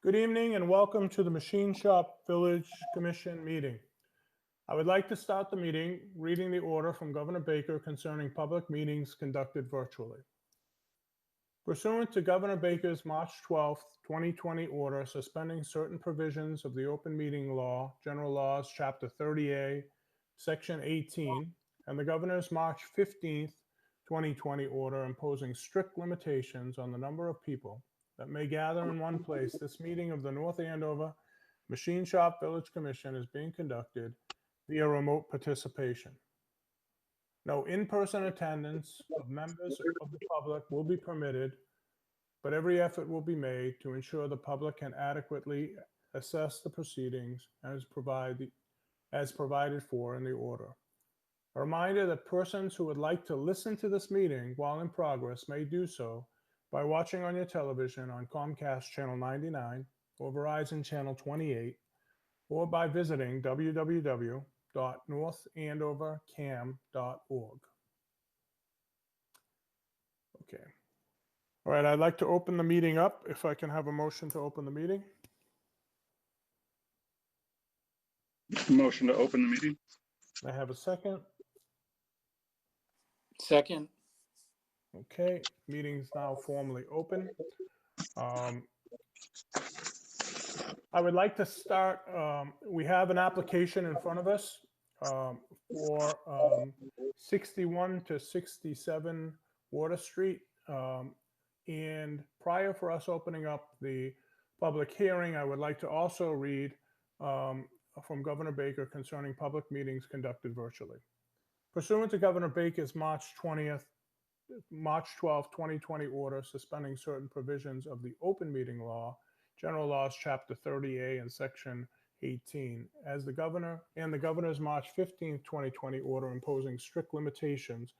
Good evening and welcome to the Machine Shop Village Commission meeting. I would like to start the meeting reading the order from Governor Baker concerning public meetings conducted virtually. Pursuant to Governor Baker's March 12, 2020 order suspending certain provisions of the Open Meeting Law, General Laws, Chapter 30A, Section 18, and the Governor's March 15, 2020 order imposing strict limitations on the number of people that may gather in one place, this meeting of the North Andover Machine Shop Village Commission is being conducted via remote participation. No in-person attendance of members of the public will be permitted, but every effort will be made to ensure the public can adequately assess the proceedings as provided for in the order. A reminder that persons who would like to listen to this meeting while in progress may do so by watching on your television on Comcast Channel 99 or Verizon Channel 28, or by visiting www.northandovercam.org. Okay. All right, I'd like to open the meeting up. If I can have a motion to open the meeting. Motion to open the meeting. I have a second. Second. Okay, meeting's now formally open. I would like to start, we have an application in front of us for 61 to 67 Water Street. And prior for us opening up the public hearing, I would like to also read from Governor Baker concerning public meetings conducted virtually. Pursuant to Governor Baker's March 12, 2020 order suspending certain provisions of the Open Meeting Law, General Laws, Chapter 30A and Section 18, as the Governor and the Governor's March 15, 2020 order imposing strict limitations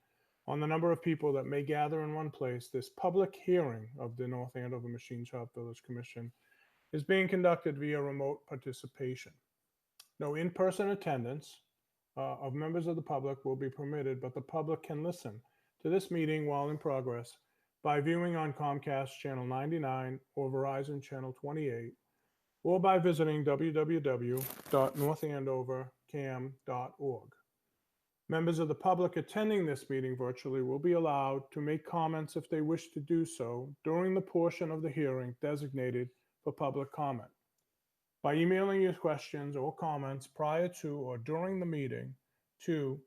on the number of people that may gather in one place, this public hearing of the North Andover Machine Shop Village Commission is being conducted via remote participation. No in-person attendance of members of the public will be permitted, but the public can listen to this meeting while in progress by viewing on Comcast Channel 99 or Verizon Channel 28, or by visiting www.northandovercam.org. Members of the public attending this meeting virtually will be allowed to make comments if they wish to do so during the portion of the hearing designated for public comment. By emailing your questions or comments prior to or during the meeting to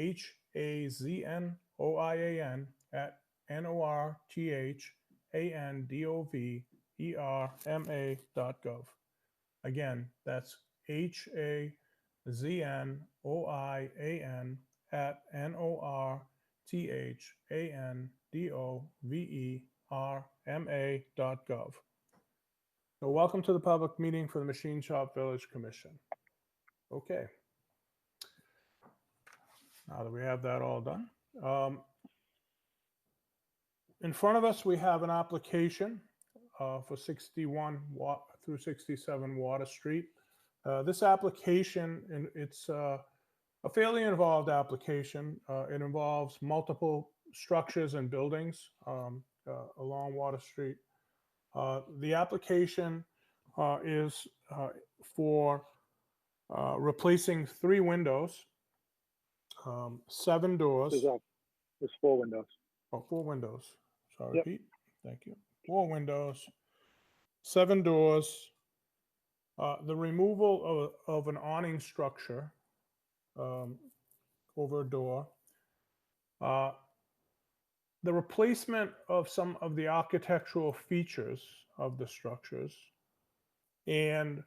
hazanoiandovera.gov. Again, that's hazanoiandovera.gov. So welcome to the public meeting for the Machine Shop Village Commission. Okay. Now that we have that all done. In front of us, we have an application for 61 through 67 Water Street. This application, it's a fairly involved application. It involves multiple structures and buildings along Water Street. The application is for replacing 3 windows, 7 doors. There's 4 windows. Oh, 4 windows. Sorry, Yep. Pete. Thank you. 4 windows, 7 doors, the removal of an awning structure over a door, the replacement of some of the architectural features of the structures, and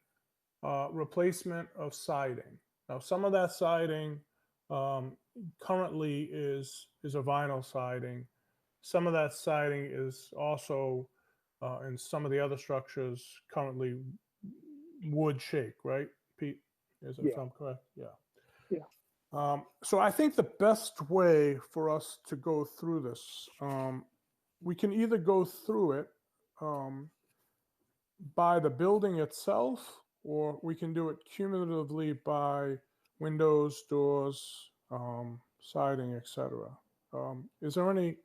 replacement of siding. Now, some of that siding currently is a vinyl siding. Some of that siding is also in some of the other structures currently wood shake, right, Pete? Is that sound correct? Yeah. Yeah. So I think the best way for us to go through this, we can either go through it by the building itself, or we can do it cumulatively by windows, doors, siding, etc. Is there any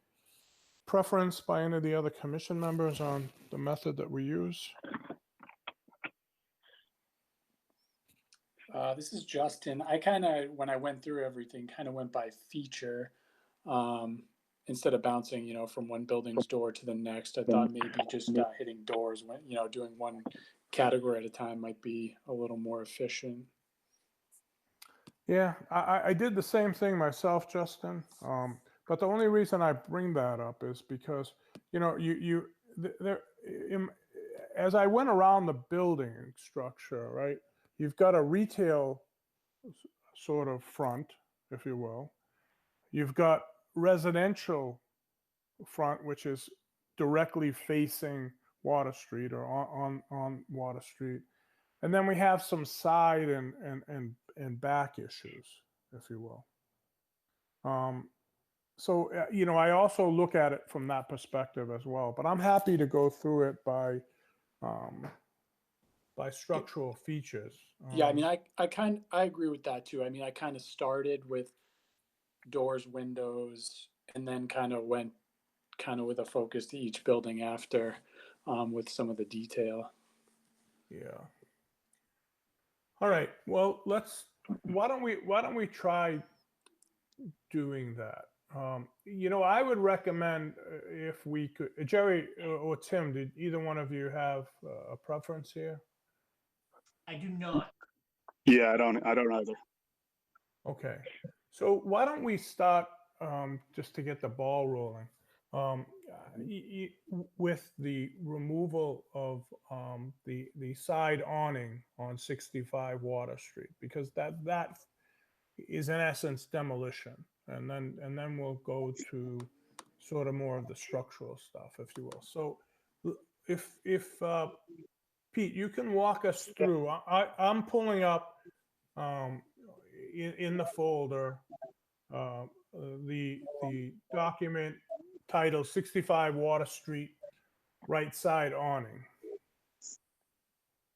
preference by any of the other commission members on the method that we use? This is Justin. When I went through everything, kind of went by feature. Instead of bouncing, from one building's door to the next, I thought maybe just hitting doors when, doing one category at a time might be a little more efficient. Yeah, I did the same thing myself, Justin. But the only reason I bring that up is because, as I went around the building structure, right, you've got a retail sort of front, if you will. You've got residential front, which is directly facing Water Street or on Water Street. And then we have some side and back issues, if you will. I also look at it from that perspective as well. But I'm happy to go through it by structural features. Yeah, I mean, I agree with that too. I mean, I kind of started with doors, windows, and then kind of went with a focus to each building after, with some of the detail. Yeah. All right. Well, why don't we try doing that? I would recommend if we could, Jerry or Tim, did either one of you have a preference here? I do not. Yeah, I don't either. Okay. So why don't we start, just to get the ball rolling, with the removal of the side awning on 65 Water Street, because that is in essence demolition, and then we'll go to sort of more of the structural stuff, if you will. So if Pete, you can walk us through. I'm pulling up in the folder the document titled 65 Water Street right side awning.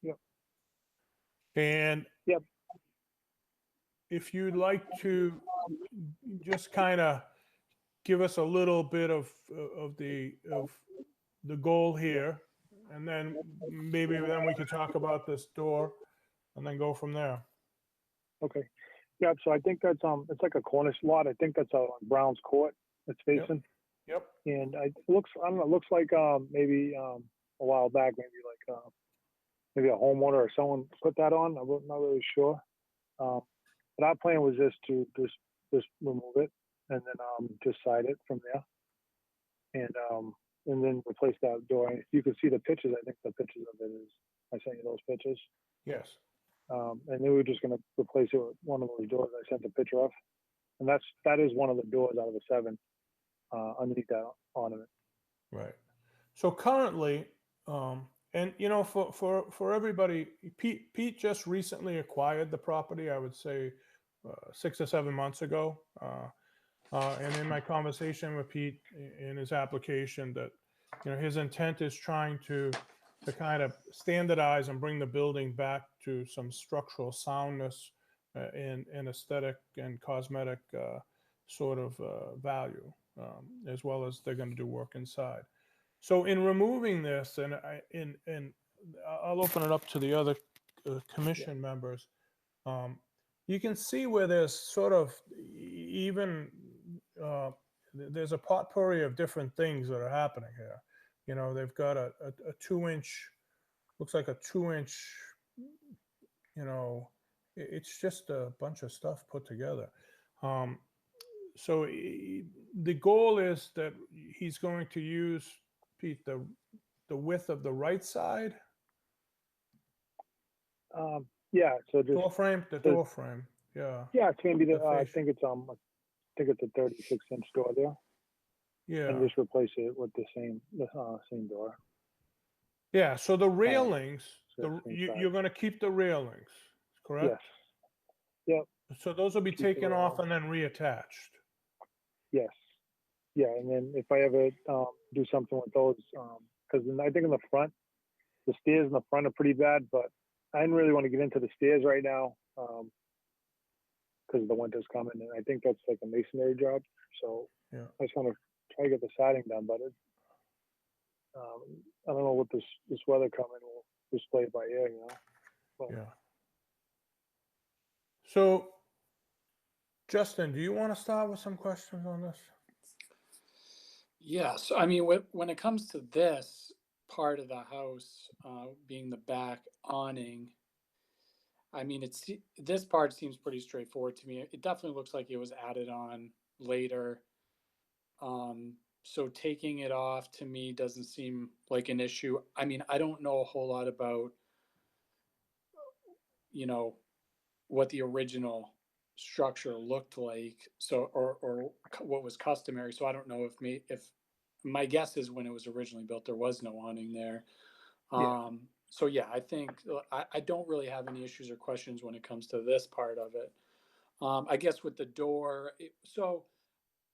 Yep. And Yep. if you'd like to just kind of give us a little bit of the goal here, and then maybe then we could talk about this door and then go from there. Okay. Yeah, so I think that's it's like a Cornish lot. I think that's on Brown's Court it's facing. Yep. And it looks, I don't know, it looks like maybe a while back, maybe a homeowner or someone put that on. I'm not really sure. But our plan was just to just remove it and then just side it from there. And then replace that door. And if you can see the pictures, I think the pictures of it is, I sent you those pictures. Yes. And then we were just going to replace it with one of those doors I sent a picture of. And that is one of the doors out of the 7 underneath that ornament. Right. So currently, and for everybody, Pete just recently acquired the property. I would say 6 or 7 months ago. And in my conversation with Pete in his application, that his intent is trying to kind of standardize and bring the building back to some structural soundness and aesthetic and cosmetic sort of value, as well as they're going to do work inside. So in removing this, and I'll open it up to the other commission members. You can see where there's sort of even there's a potpourri of different things that are happening here. They've got a 2-inch, looks like a 2-inch, it's just a bunch of stuff put together. So the goal is that he's going to use, Pete, the width of the right side. Yeah, so just Door frame, the door frame. Yeah. Yeah, it's gonna be The I face. think it's a 36-inch door there. Yeah. And just replace it with the same door. Yeah. So the railings, so same size. you're going to keep the railings, correct? Yes. Yep. So those will be Keep the taken off railings. and then reattached. Yes. Yeah, and then if I ever do something with those, because I think in the front, the stairs in the front are pretty bad, but I didn't really want to get into the stairs right now because the winter's coming, and I think that's like a masonry job. So Yeah. I just want to try to get the siding done, but I don't know what this weather coming will display by ear, But, Yeah. So, Justin, do you want to start with some questions on this? Yeah, so I mean, when it comes to this part of the house, being the back awning, I mean, this part seems pretty straightforward to me. It definitely looks like it was added on later. So taking it off to me doesn't seem like an issue. I mean, I don't know a whole lot about, you know, what the original structure looked like, so or what was customary. So I don't know if my guess is when it was originally built there was no awning there. So yeah, I think I don't really have any issues or questions when it comes to this part of it. I guess with the door, so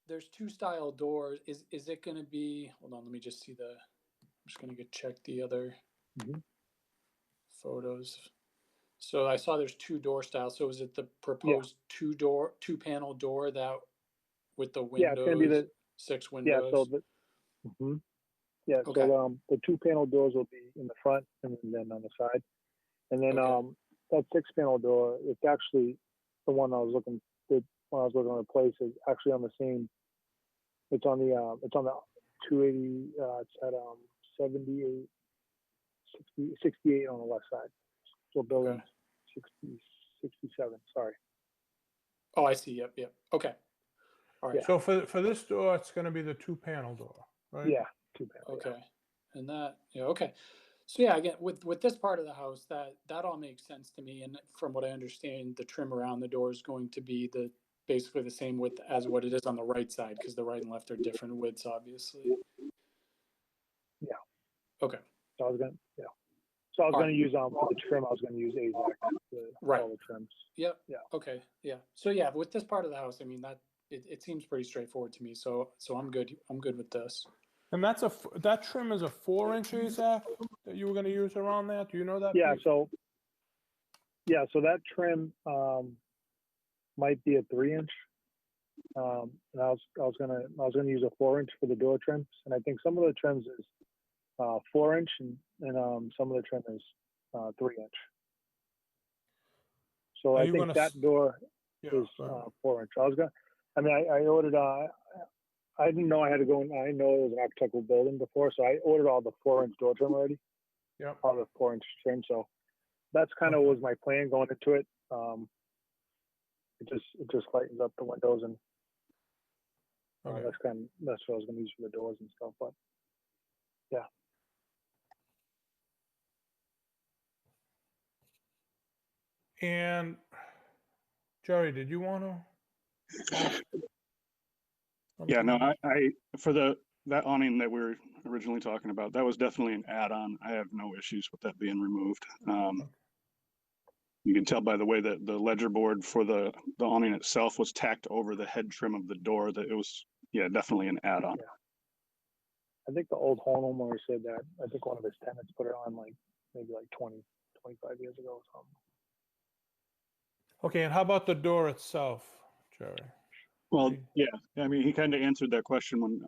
there's two style doors. Is it going to be? Hold on, let me just see I'm just going to check the other photos. So I saw there's two door styles. So is it the proposed two panel door that with the windows? Yeah, it's going to be the 6 windows. Yeah, so Okay. so the 2 panel doors will be in the front and then on the side, and then Okay. that 6 panel door, it's actually the one I was looking to replace is actually on the same. It's on the 280. It's at 78, 60, 68 on the left side. So building Okay. 60, 67. Sorry. Oh, I see. Yep. Okay. All right. Yeah. So for this door, it's going to be the 2-panel door, right? Yeah, 2 panel. Okay. And that, okay. So yeah, again, with this part of the house, that all makes sense to me. And from what I understand, the trim around the door is going to be basically the same width as what it is on the right side, because the right and left are different widths, obviously. Yeah. Okay. So I was gonna use for the trim. I was gonna use AZAC Right. all the trims. Yep. Yeah. Okay. Yeah. So yeah, with this part of the house, I mean it seems pretty straightforward to me. So I'm good. I'm good with this. And that trim is a 4-inch AZAC that you were going to use around that. Do you know that? Yeah. Pete? So that trim might be a 3-inch. And I was gonna use a 4-inch for the door trims, and I think some of the trims is 4-inch, and some of the trim is 3-inch. So Are I you think gonna that door Yeah, is go ahead. 4-inch. I ordered. I didn't know I had to go. I didn't know it was an architectural building before, so I ordered all the 4-inch door trim already. Yep. All the 4-inch trim. So that's kind of Okay. was my plan going into it. It just lightens up the windows, and Okay. that's what I was going to use for the doors and stuff. But yeah. And Jerry, did you want to? Yeah, no, I for that awning that we were originally talking about, that was definitely an add-on. I have no issues with that being removed. You can tell by the way that the ledger board for the awning itself was tacked over the head trim of the door that it was, definitely an add-on. Yeah. I think the old homeowner said that. I think one of his tenants put it on maybe 20, 25 years ago or something. Okay, and how about the door itself, Jerry? Well, yeah, I mean, he kind of answered that question when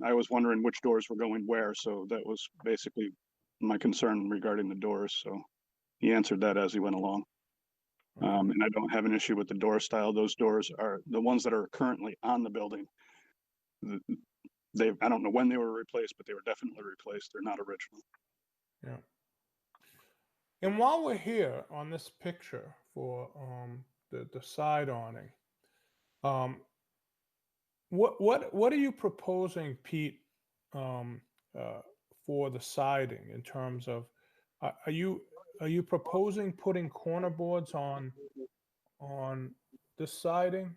I was wondering which doors were going where. So that was basically my concern regarding the doors. So he answered that as he went along. And I don't have an issue with the door style. Those doors are the ones that are currently on the building. I don't know when they were replaced, but they were definitely replaced. They're not original. Yeah. And while we're here on this picture for the side awning, what are you proposing, Pete, for the siding in terms of are you proposing putting corner boards on this siding?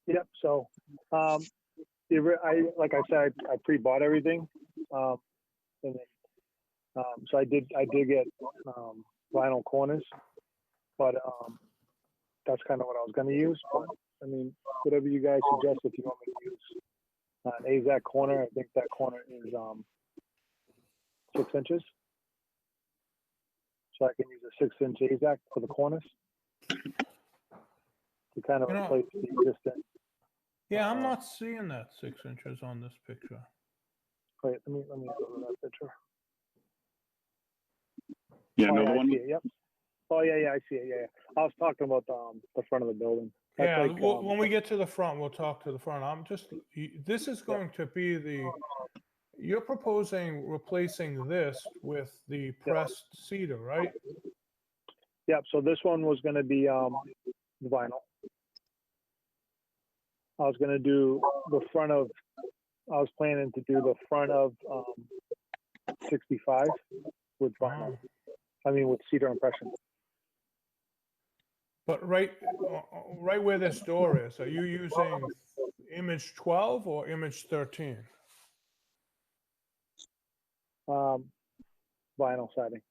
Yep. So, like I said, I pre-bought everything, and then, so I did get vinyl corners, but that's kind of what I was going to use. But I mean, whatever you guys suggest, if you want me to use an AZAC corner, I think that corner is 6 inches, so I can use a 6-inch AZAC for the corners to kind of replace the existing. Yeah, I'm not seeing that 6 inches on this picture. Wait, let me go to that picture. Yeah, Oh, no, yeah, the I one see it, yep. Oh, yeah, I see it. Yeah. I was talking about the front of the building. That's Yeah, like, when we get to the front, we'll talk to the front. This is going to be you're proposing replacing this with the pressed cedar, right? yeah. So this one was going to be vinyl. I was going to do the front of. I was planning to do the front of 65 with vinyl. I mean, with cedar impression. But right where this door is, are you using image 12 or image 13? Vinyl siding.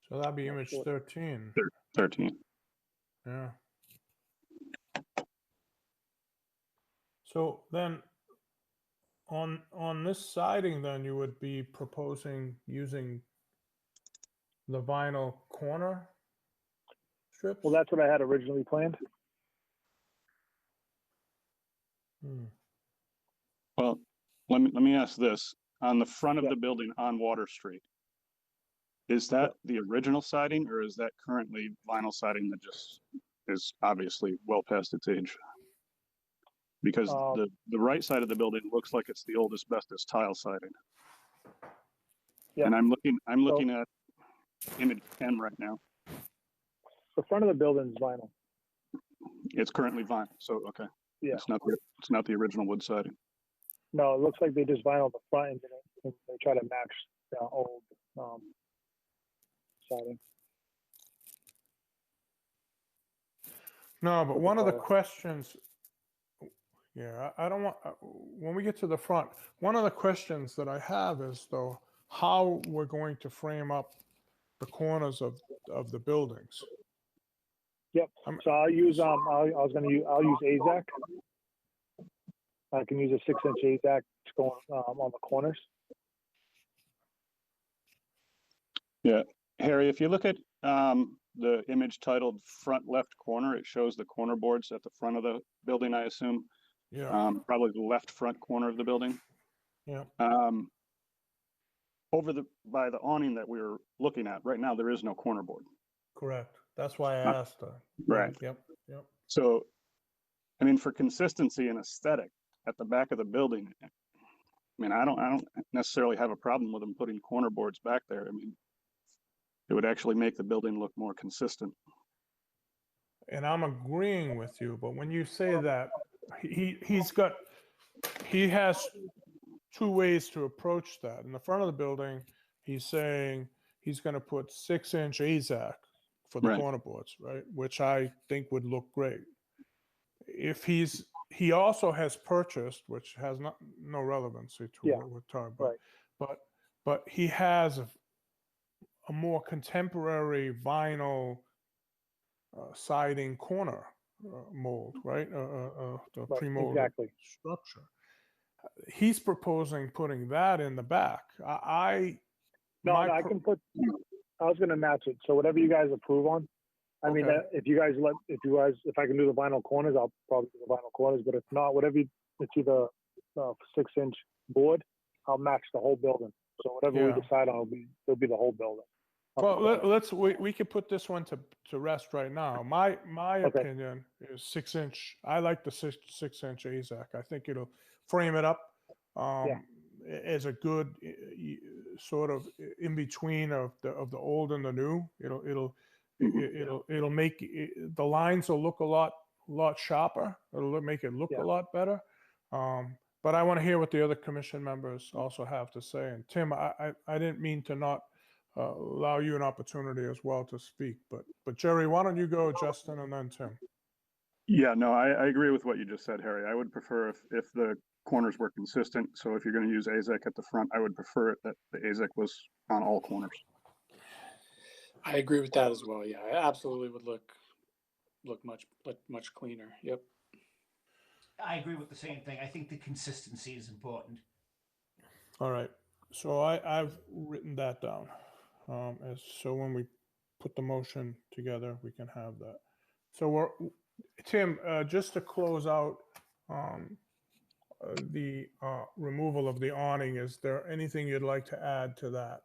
So that'd be image 13. 13. Yeah. So then on this siding, then you would be proposing using the vinyl corner strips? Well, that's what I had originally planned. Hmm. Well, let me ask this. On the front of Yeah. the building on Water Street, is that the original siding or is that currently vinyl siding that just is obviously well past its age? Because the right side of the building looks like it's the old asbestos tile siding. Yeah. And I'm looking at image 10 right now. The front of the building is vinyl. It's currently vinyl, so okay. Yeah. It's not the original wood siding. No, it looks like they just vinyl the front and then they try to match the old siding. No, but With the one of the color. questions, yeah, I don't want, when we get to the front, one of the questions that I have is though, how we're going to frame up the corners of the buildings. Yep. So I'll use I'll use AZAC. I can use a 6-inch AZAC going on the corners. Yeah, Harry, if you look at the image titled front left corner, it shows the corner boards at the front of the building, I assume. Yeah, Probably the left front corner of the building. yeah, By the awning that we were looking at, right now there is no corner board. correct. That's why I asked. Right. Yep, yep. So, I mean, for consistency and aesthetic at the back of the building, I mean, I don't necessarily have a problem with them putting corner boards back there. I mean, it would actually make the building look more consistent. And I'm agreeing with you, but when you say that, he has two ways to approach that. In the front of the building, he's saying he's going to put 6-inch AZAC for the Right. corner boards, right? Which I think would look great. If he also has purchased, which has no relevancy to Yeah, what we're talking about, right. but he has a more contemporary vinyl siding corner mold, right? The Right, pre-molded exactly. structure. He's proposing putting that in the back. I can put. I was going to match it. So whatever you guys approve on. I mean, Okay. if I can do the vinyl corners, I'll probably do the vinyl corners. But if not, it's either 6-inch board, I'll match the whole building. So whatever we decide on, it'll be the whole building. Well, we could put this one to rest right now. My Okay. opinion is 6-inch. I like the 6-inch AZAC. I think it'll frame it up as a good sort of in between of the old and the new. It'll make the lines will look a lot sharper. It'll make it look a lot better. But I want to hear what the other commission members also have to say. And Tim, I didn't mean to not allow you an opportunity as well to speak. But Jerry, why don't you go, Justin, and then Tim? Yeah, no, I agree with what you just said, Harry. I would prefer if the corners were consistent. So if you're going to use AZAC at the front, I would prefer it that the AZAC was on all corners. I agree with that as well. Yeah, it absolutely would look much cleaner. Yep. I agree with the same thing. I think the consistency is important. All right. So I've written that down. So when we put the motion together, we can have that. So Tim, just to close out the removal of the awning, is there anything you'd like to add to that?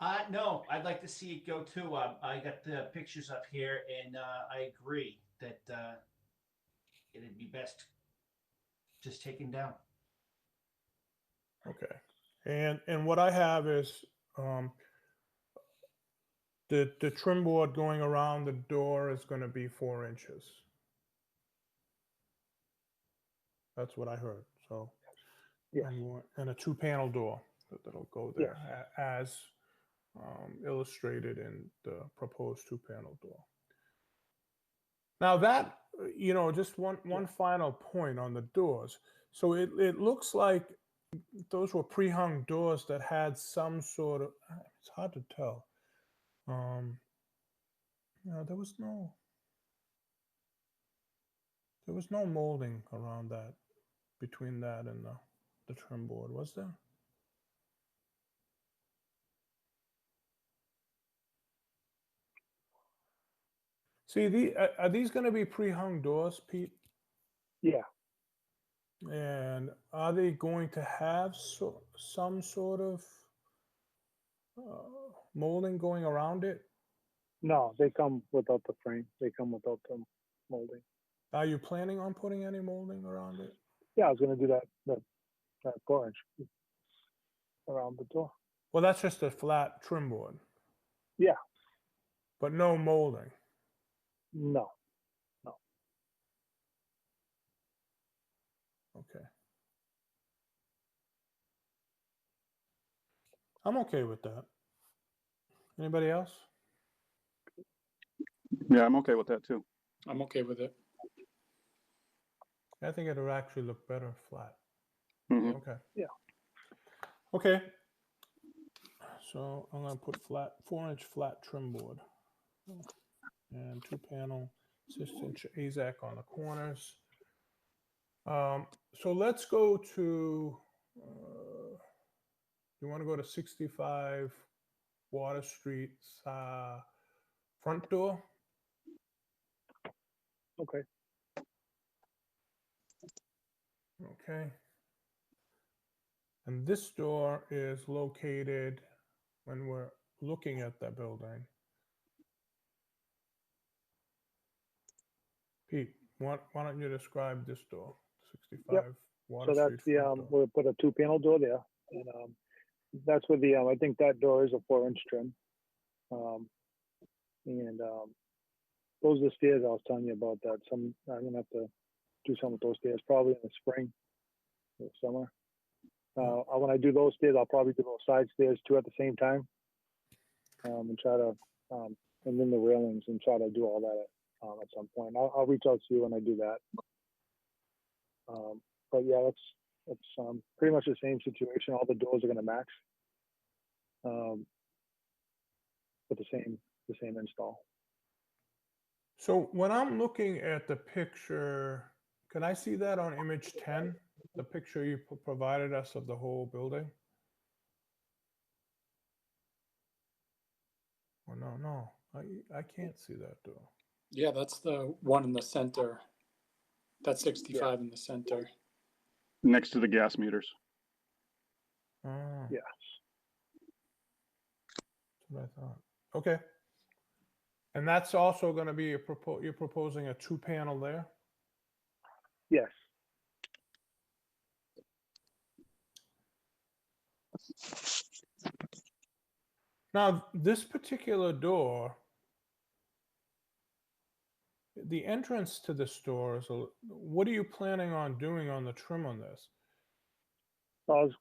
No, I'd like to see it go too. I got the pictures up here, and I agree that it'd be best just taken down. Okay. And what I have is the trim board going around the door is going to be 4 inches. That's what I heard. So, Yes. and a 2-panel door that'll go there as illustrated in the proposed 2-panel door. Now that, just one final point on the doors. So it looks like those were pre-hung doors that had some sort of, it's hard to tell. There was no molding around that, between that and the trim board, was there? See, are these going to be pre-hung doors, Pete? Yeah. And are they going to have some sort of molding going around it? No, they come without the frame. They come without the molding. Are you planning on putting any molding around it? Yeah, I was gonna do that 4-inch around the door. Well, that's just a flat trim board. Yeah. But no molding. No. Okay. I'm okay with that. Anybody else? Yeah, I'm okay with that too. I'm okay with it. I think it'll actually look better flat. Mhm. Okay. Yeah. Okay. So I'm going to put 4-inch flat trim board and 2-panel 6-inch AZAC on the corners. So let's go to, you want to go to 65 Water Street front door? Okay. Okay. And this door is located, when we're looking at that building. Pete, why don't you describe this door? 65 Water So that's Street the front door. we'll put a 2-panel door there, and that's where the I think that door is a 4-inch trim, and those are the stairs I was telling you about. That I'm gonna have to do something with those stairs probably in the spring or summer. When I do those stairs, I'll probably do those side stairs too at the same time, and try to and then the railings and try to do all that at some point. I'll reach out to you when I do that. But yeah, it's pretty much the same situation. All the doors are going to match with the same install. So when I'm looking at the picture, can I see that on image 10? The picture you provided us of the whole building? Oh, no. I can't see that door. Yeah, that's the one in the center. That's 65 in the center. Next to the gas meters. Oh, Yeah. that's what I thought. Okay. And that's also going to be you're proposing a 2-panel there? Yes. Now, this particular door, the entrance to this door is what are you planning on doing on the trim on this? I was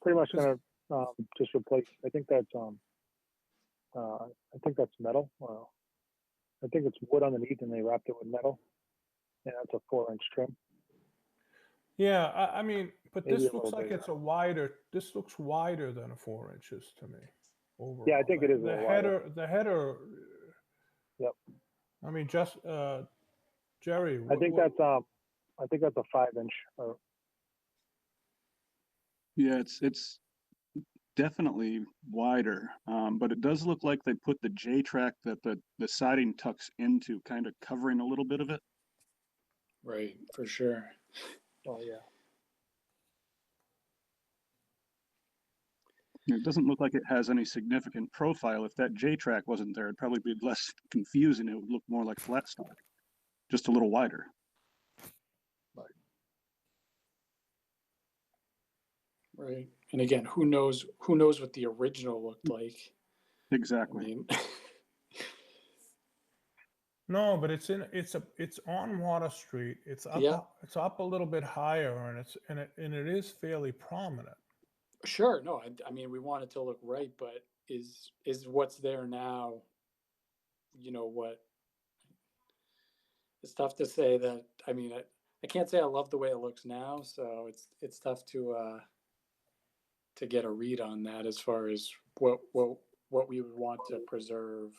pretty much going to just replace. I think that's metal. I think it's wood underneath, and they wrapped it with metal, and that's a 4-inch trim. Yeah, I mean, but Maybe this a looks little like bigger. this looks wider than 4 inches to me. Overall. Yeah, I think it is a The little wider. header. Yep. I mean, just Jerry. I think that's a 5-inch. Yeah, it's definitely wider, but it does look like they put the J-track that the siding tucks into, kind of covering a little bit of it. Right, for sure. Oh yeah. It doesn't look like it has any significant profile. If that J track wasn't there, it'd probably be less confusing. It would look more like flat stock, just a little wider. Right. And again, who knows what the original looked like? I Exactly. mean, No, but it's on Water Street. It's up Yeah. it's up a little bit higher, and it is fairly prominent. sure, no, I mean, we want it to look right, but is what's there now, what? It's tough to say that. I mean, I can't say I love the way it looks now, so it's tough to get a read on that as far as what we would want to preserve,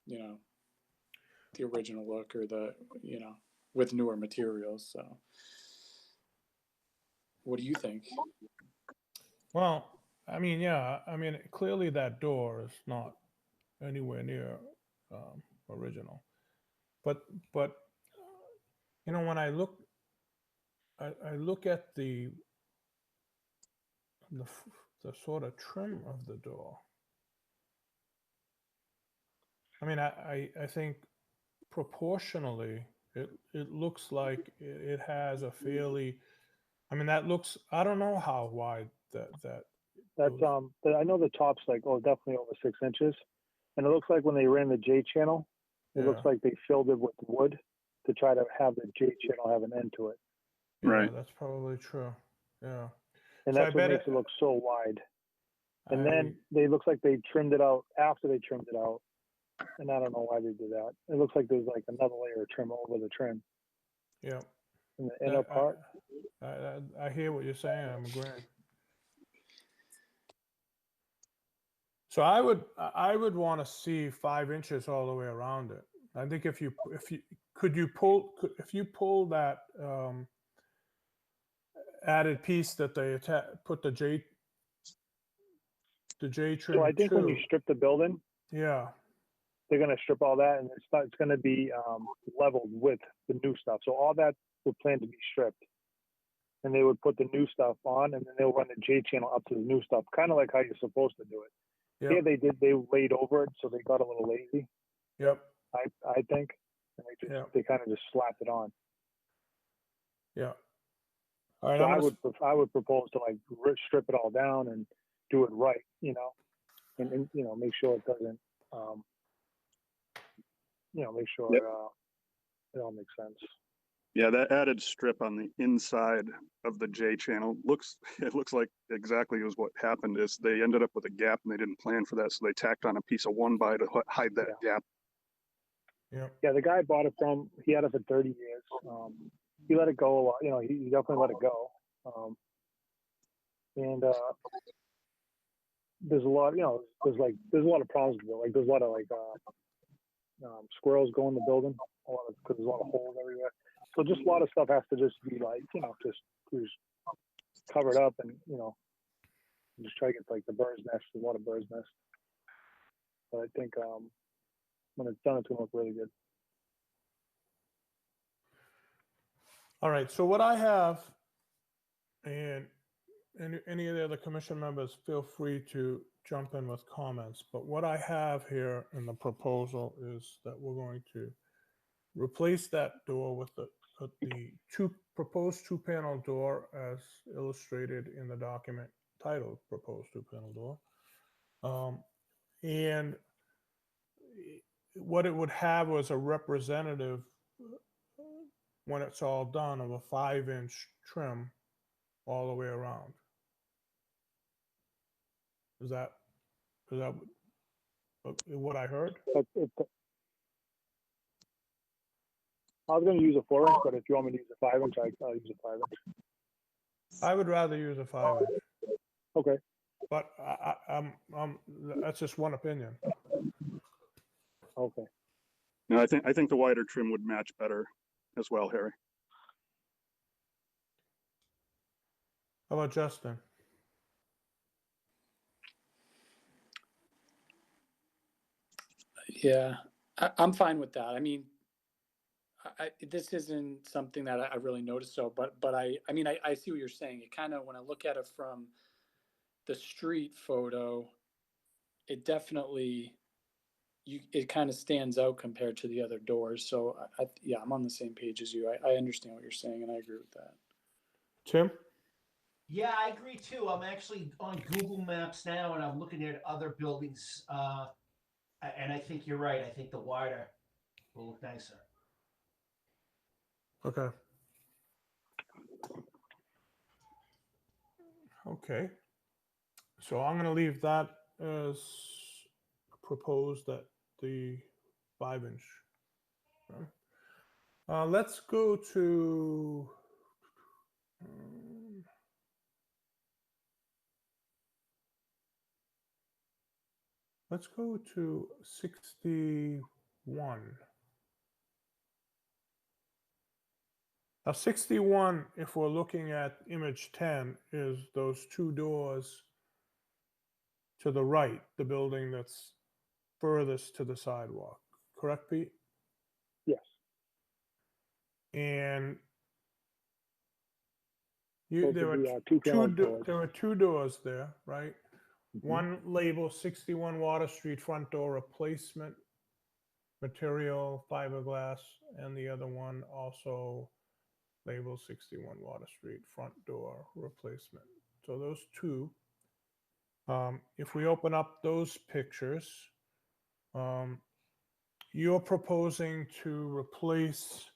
the original look or with newer materials. So, what do you think? Well, I mean, yeah, I mean, clearly that door is not anywhere near original, but when I look at the sort of trim of the door. I mean, I think proportionally it looks like it has a fairly. I mean, that looks. I don't know how wide that. That's I know the top's like definitely over 6 inches, and it looks like when they ran the J channel, it looks Yeah. like they filled it with wood to try to have the J channel have an end to it, Yeah, Right. that's probably true. Yeah. and So I that's what bet makes it look so wide. And I- then they looks like they trimmed it out after they trimmed it out, and I don't know why they did that. It looks like there's like another layer of trim over the trim yeah. in the inner part. I hear what you're saying. I'm agreeing. So I would want to see 5 inches all the way around it. I think if you if you pull that added piece that they put the J trim So I think when you to, strip the building, yeah, they're going to strip all that, and it's going to be leveled with the new stuff. So all that would plan to be stripped, and they would put the new stuff on, and then they'll run the J channel up to the new stuff, kind of like how you're supposed to do it. yep, Here they laid over it, so they got a little lazy, yep, I think, and Yeah. they kind of just slapped it on. yeah. All right, So I'm gonna, I would propose to like strip it all down and do it right, and make sure it doesn't, make sure Yep. it all makes sense. Yeah, that added strip on the inside of the J channel it looks like exactly was what happened is they ended up with a gap and they didn't plan for that. So they tacked on a piece of 1x to hide that gap. yep, Yeah, the guy bought it he had it for 30 years. He let it go a lot, he definitely let it go. And there's a lot, there's a lot of problems with it. Like there's a lot of squirrels go in the building, because there's a lot of holes everywhere. So just a lot of stuff has to just be like, just covered up and, just try to get like the bird's nest, a lot of bird's nest. But I think when it's done, it's gonna look really good. all right. So what I have, and any of the other commission members, feel free to jump in with comments. But what I have here in the proposal is that we're going to replace that door with the proposed 2-panel door as illustrated in the document titled proposed 2-panel door. And what it would have was a representative, when it's all done, of a 5-inch trim all the way around. Is that what I heard? But I was gonna use a 4-inch, but if you want me to use a 5-inch, I'll use a 5-inch. I would rather use a 5-inch, Okay. but that's just one opinion. Okay. No, I think the wider trim would match better as well, Harry. How about Justin? Yeah, I'm fine with that. I mean, this isn't something that I really noticed. So, but I mean, I see what you're saying. It kind of, when I look at it from the street photo, it definitely it kind of stands out compared to the other doors. So yeah, I'm on the same page as you. I understand what you're saying, and I agree with that. Tim? Yeah, I agree too. I'm actually on Google Maps now, and I'm looking at other buildings. And I think you're right. I think the wider will look nicer. Okay. Okay. So I'm going to leave that as proposed at the 5-inch. Let's go to let's go to 61. Now 61, if we're looking at image 10, is those two doors to the right, the building that's furthest to the sidewalk. Correct, Pete? Yes. And Those there would are be, two panel doors. there are two doors there, right? Mhm. One labeled 61 Water Street front door replacement material fiberglass, and the other one also labeled 61 Water Street front door replacement. So those two. If we open up those pictures, you're proposing to replace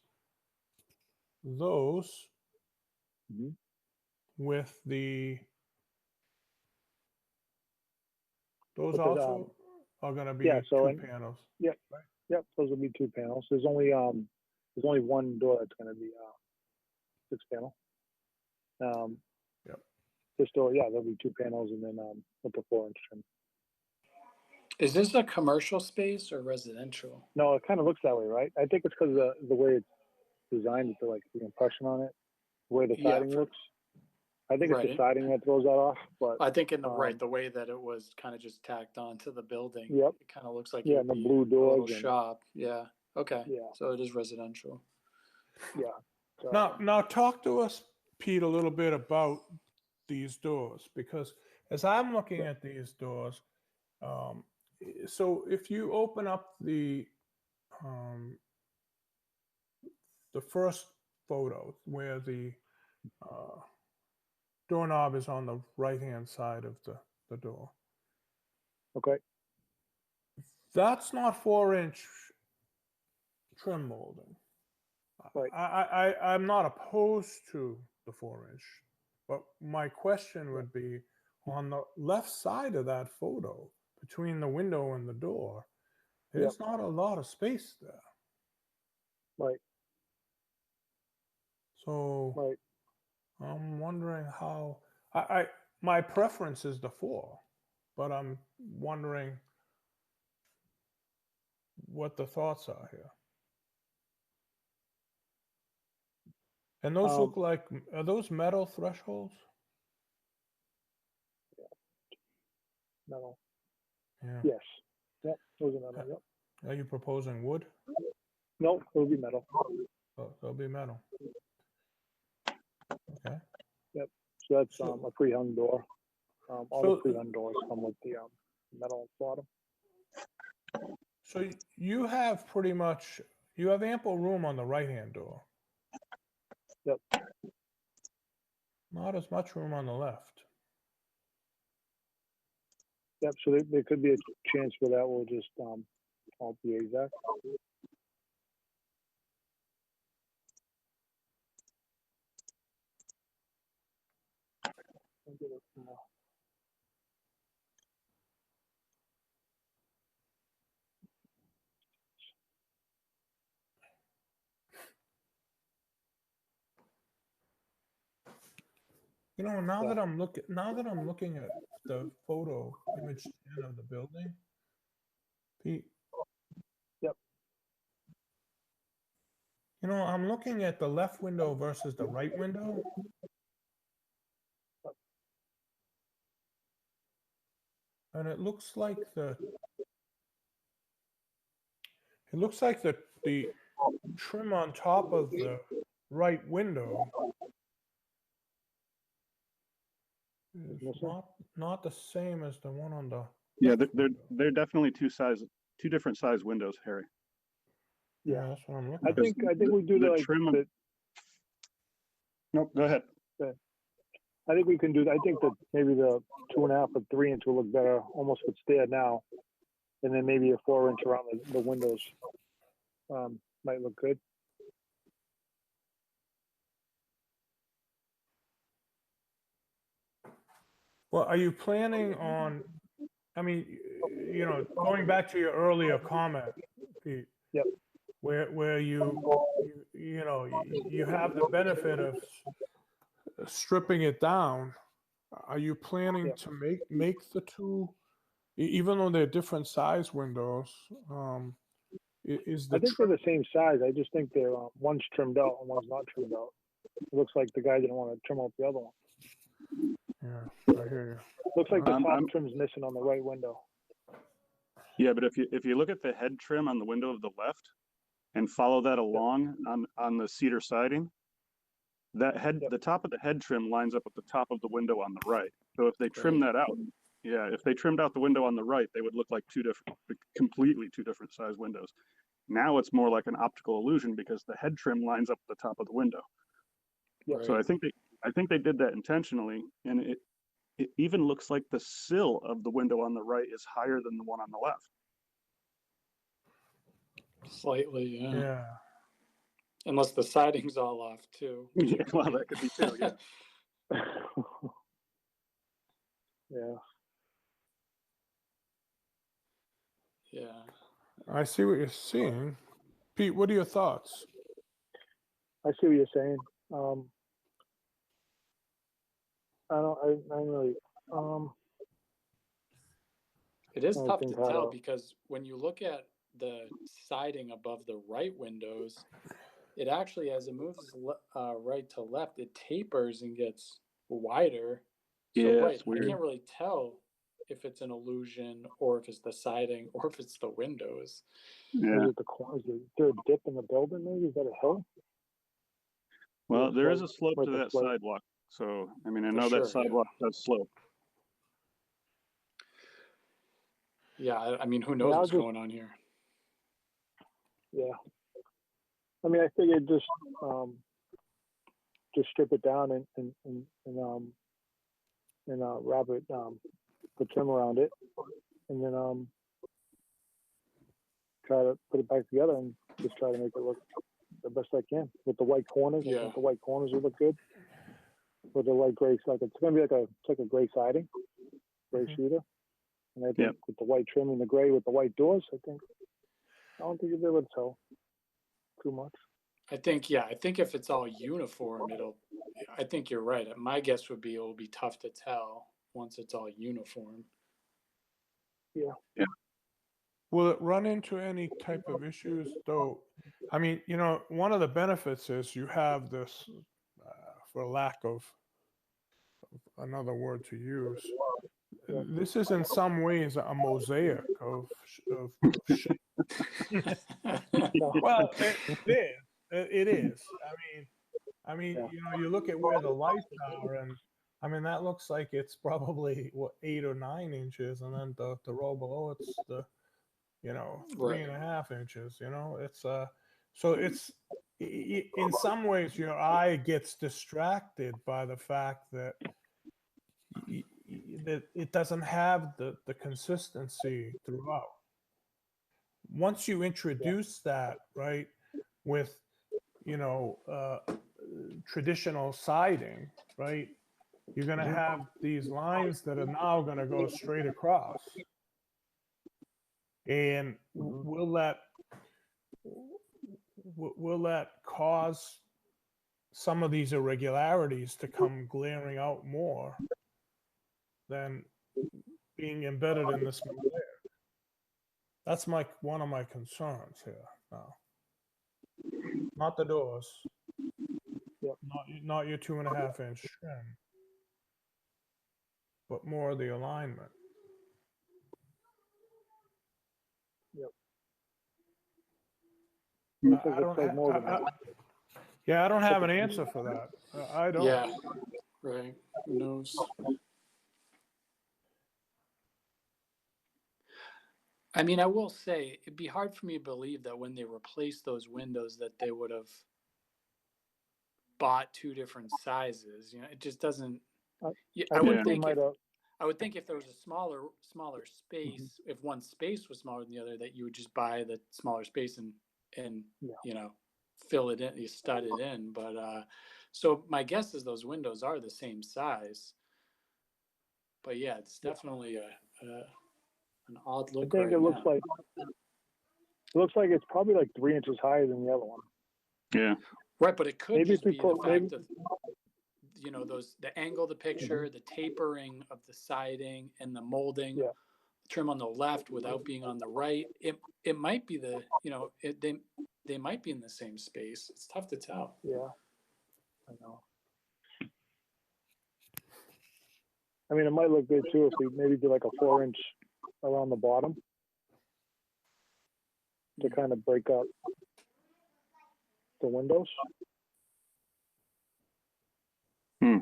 those Mhm. with those With the, also are going to be yeah, so two panels. Yep, those will be two panels. There's only one door that's going to be 6 panel. Yep. This door, yeah, there'll be 2 panels, and then with the 4-inch trim. Is this a commercial space or residential? No, it kind of looks that way, right? I think it's because of the way it's designed, with the impression on it, the way the Yeah, siding looks. I think it's right. the siding that throws that off, but I think in the the way that it was kind of just tacked onto the building. Yep. It kind of looks like Yeah, it and would the be blue a little doors and- shop. Yeah. Okay. yeah, So it is residential. yeah. So, Now talk to us, Pete, a little bit about these doors, because as I'm looking at these doors, so if you open up the first photo where the doorknob is on the right-hand side of the door, okay, that's not 4-inch trim molding. Right. I'm not opposed to the 4-inch, but my question would be on the left side of that photo, between the window and the door, there's not a lot of space there. right, So right. I'm wondering how my preference is the 4, but I'm wondering what the thoughts are here. And those look like, are those metal thresholds? Metal. Yeah. Yes. Yep. Those are metal. Yep. Are you proposing wood? No, it'll be metal. Oh, they'll be metal. Okay. Yep. So that's So- a pre-hung door. All So- the pre-hung doors come with the metal bottom. So you have you have ample room on the right-hand door. Yep. Not as much room on the left. Yep. So there could be a chance for that. We'll just alter the exact. I'll get it from, You know, now that I'm looking at the photo image 10 of the building, Pete. Yep. You know, I'm looking at the left window versus the right window. And it looks like the trim on top of the right window is missing? not the same as the one on the. Yeah, left window. they're definitely two different size windows, Harry. Yeah, that's what I'm looking I at. think we do The like trim of- the, Nope, go ahead. I think we can do. I think that maybe the 2.5 or 3 inch will look better, almost what's there now, and then maybe a 4 inch around the windows might look good. Well, are you planning on, I mean, going back to your earlier comment, Pete. Yep. Where you have the benefit of stripping it down. Are you planning Yep. to make the two, even though they're different size windows, is the I think they're the same size. I just think they're one's trimmed out and one's not trimmed out. It looks like the guy didn't want to trim out the other one. Yeah, I hear you. Looks like the top I'm- trim's missing on the right window. Yeah, but if you look at the head trim on the window of the left and follow that along on the cedar siding, that head Yep. the top of the head trim lines up with the top of the window on the right. So if they trim that out, yeah, if they trimmed out the window on the right, they would look like completely two different size windows. Now it's more like an optical illusion because the head trim lines up with the top of the window. Yep. So I think they did that intentionally, and it even looks like the sill of the window on the right is higher than the one on the left. Slightly, yeah. Yeah. Unless the siding's all off too. Yeah, well, that could be too. Yeah. Yeah. Yeah. I see what you're seeing. Pete, what are your thoughts? I see what you're saying. I really, It is I tough to think how tell to- because when you look at the siding above the right windows, it actually, as it moves right to left, it tapers and gets wider. So Yeah, right, it's I weird. can't really tell if it's an illusion or if it's the siding or if it's the windows. Yeah. is it the corner? Is there a dip in the building maybe? Is that a hill? Well, Yeah, there is a slope, slope like to a that slope. sidewalk. So, I mean, I For know sure, that sidewalk does slope. Yeah, I mean, who knows I'll what's just- going on here? Yeah. I mean, I figured just strip it down and wrap it, put trim around it, and then try to put it back together and just try to make it look the best I can with the white corners. I Yeah. think the white corners will look good with the light gray. Like it's gonna be like a gray siding, gray Mhm. cedar, and I think Yep. with the white trim and the gray with the white doors, I don't think you'll be able to tell too much. I think if it's all uniform, I think you're right. My guess would be it'll be tough to tell once it's all uniform. Will it run into any type of issues though? I mean, one of the benefits is you have this, for lack of another word to use, this is in some ways a mosaic of well, it is. It is. I mean, Yeah. you look at where the lights are, and I mean that looks like it's probably 8 or 9 inches, and then the row below it's the 3.5 inches. It's so it's in some ways your eye gets distracted by the fact that that it doesn't have the consistency throughout. Once you introduce that, right, with traditional siding, right, you're going to have these lines that are now going to go straight across. And will that cause some of these irregularities to come glaring out more than being embedded in this layer? That's one of my concerns here now. Not the doors. Yep. Not your 2.5 inch trim, but more of the alignment. Looks I like don't it's like more than that. Yeah, I don't have an answer for that. I don't. Yeah, right. Who knows? I mean, I will say it'd be hard for me to believe that when they replaced those windows that they would have bought two different sizes. You know, it just doesn't. I would think they think might have. I would think if there was a smaller space, if one space was smaller than the other, that you would just buy the smaller space and Yeah. you know, fill it in, you stud it in. But so my guess is those windows are the same size. But yeah, it's definitely an odd I look think right it looks now. like it's probably like 3 inches higher than the other one. Yeah. Right, but it could Maybe just if we be the put- maybe- fact of, you know, the angle of the picture, the tapering of the siding, and the molding Yeah. trim on the left without being on the right. It might be the, you know, they might be in the same space. It's tough to tell. Yeah, I know. I mean, it might look good too if we maybe do like a 4-inch around the bottom to kind of break up the windows. Hmm.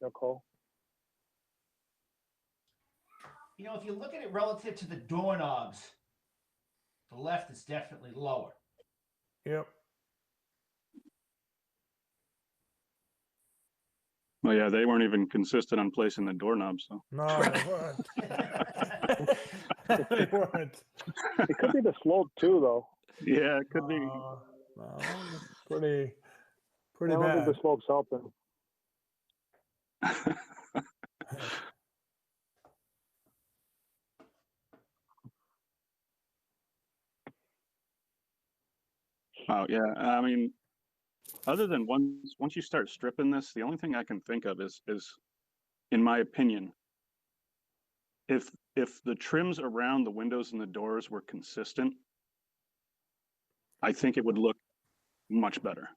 Yeah, Cole. You know, if you look at it relative to the doorknobs, the left is definitely lower. Yep. Well, yeah, they weren't even consistent on placing the doorknobs. So No, they weren't. They weren't. It could be the slope too, though. yeah, it could be. No, it's pretty I don't think bad. the slope's helping. Oh yeah, I mean, other than once you start stripping this, the only thing I can think of is, in my opinion, if the trims around the windows and the doors were consistent, I think it would look much better.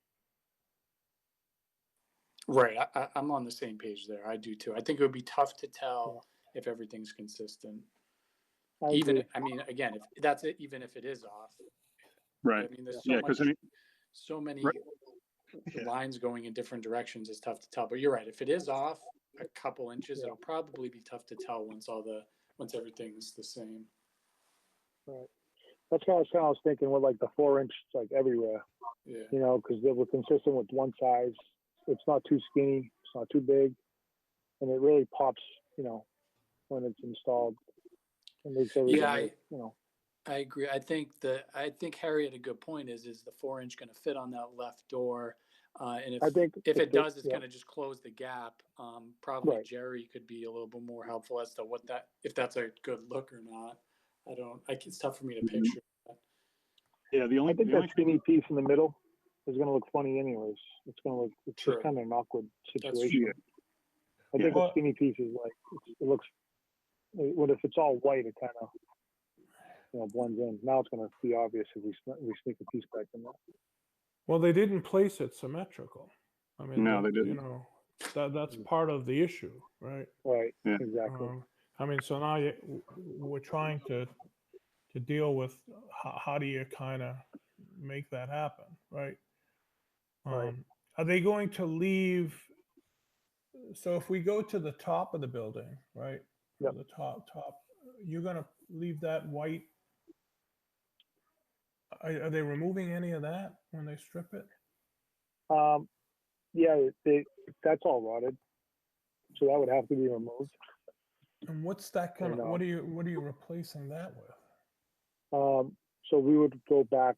Right, I'm on the same page there. I do too. I think it would be tough to tell if everything's consistent. I Even, agree. I mean, again, if that's it, even if it is off. Right. I mean, there's Yeah, because I mean, so many Right. Yeah. lines going in different directions is tough to tell. But you're right. If it is off a couple inches, Yeah. it'll probably be tough to tell once everything's the same. Right. That's what I was thinking with like the 4-inch, like everywhere, Yeah. you know, because they were consistent with one size. It's not too skinny, it's not too big, and it really pops, you know, when it's installed. It makes everything, Yeah, look, you know. I agree. I think Harry had a good point. Is the 4-inch going to fit on that left door? And I think if it does, it's yeah. going to just close the gap. Probably Right. Jerry could be a little bit more helpful as to if that's a good look or not. It's tough for me to picture. yeah, I think that skinny piece in the middle is going to look funny anyways. It's True. just kind of an awkward That's situation. I think Yeah. the skinny piece is like, it looks, what if it's all white, it kind of, you know, blends in. Now it's going to be obvious if we sneak a piece back in there. Well, they didn't place it symmetrical. I mean, No, they you didn't. know, that's part of the issue, right? Right, Yeah. exactly. I mean, so now we're trying to deal with how do you kind of make that happen, right? Right. Are they going to leave? So if we go to the top of the building, right? Yep. The top, you're going to leave that white. Are they removing any of that when they strip it? Yeah, that's all rotted, so that would have to be removed. And what's that going to? And, What are you replacing that with? So we would go back.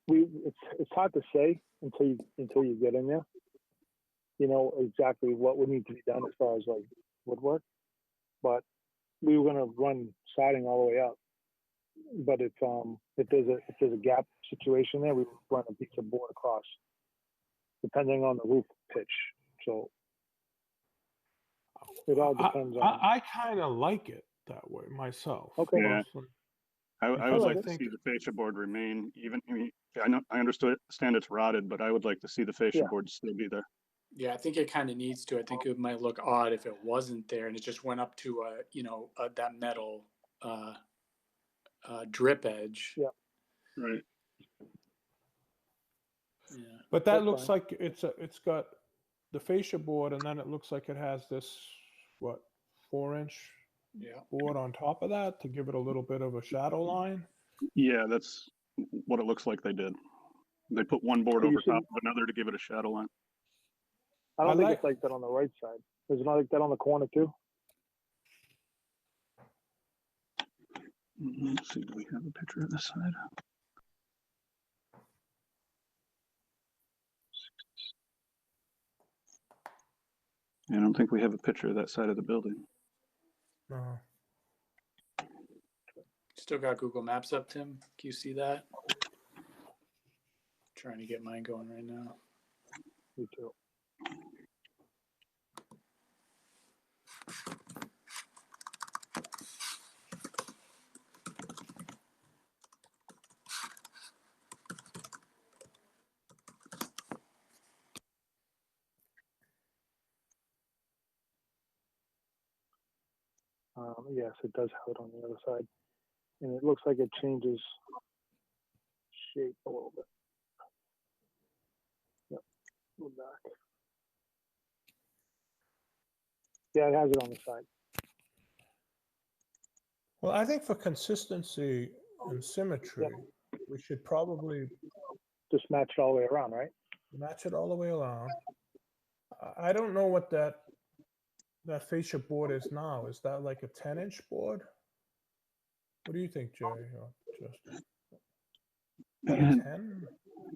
It's hard to say until you get in there. You know exactly what would need to be done as far as like woodwork, but we were going to run siding all the way up. But if there's a gap situation there, we would run a piece of board across, depending on the roof pitch. So it all depends on. I kind of like it that way myself. Okay. Yeah. Personally. I would Because like I to think- see the fascia board remain. Even I understand it's rotted, but I would like to see the fascia Yeah. board still be there. Yeah, I think it kind of needs to. I think it might look odd if it wasn't there and it just went up to that metal drip edge. Yeah. Right. Yeah. But that That's looks fine. like it's got the fascia board, and then it looks like it has this, what, 4-inch Yeah. board on top of that to give it a little bit of a shadow line. Yeah, that's what it looks like they did. They put one board You over should- top of another to give it a shadow line. I don't I think like- it's like that on the right side. Is it not like that on the corner too? Let's see, do we have a picture of this side? I don't think we have a picture of that side of the building. No. Still got Google Maps up, Tim? Can you see that? Trying to get mine going right now. Me too. Yes, it does have it on the other side. And it looks like it changes shape a little bit. Yep, go back. Yeah, it has it on the side. Well, I think for consistency and symmetry, we should probably Just match it all the way around, right? match it all the way around. I don't know what that fascia board is now. Is that like a 10-inch board? What do you think, Jerry? Or just about a Man, 10?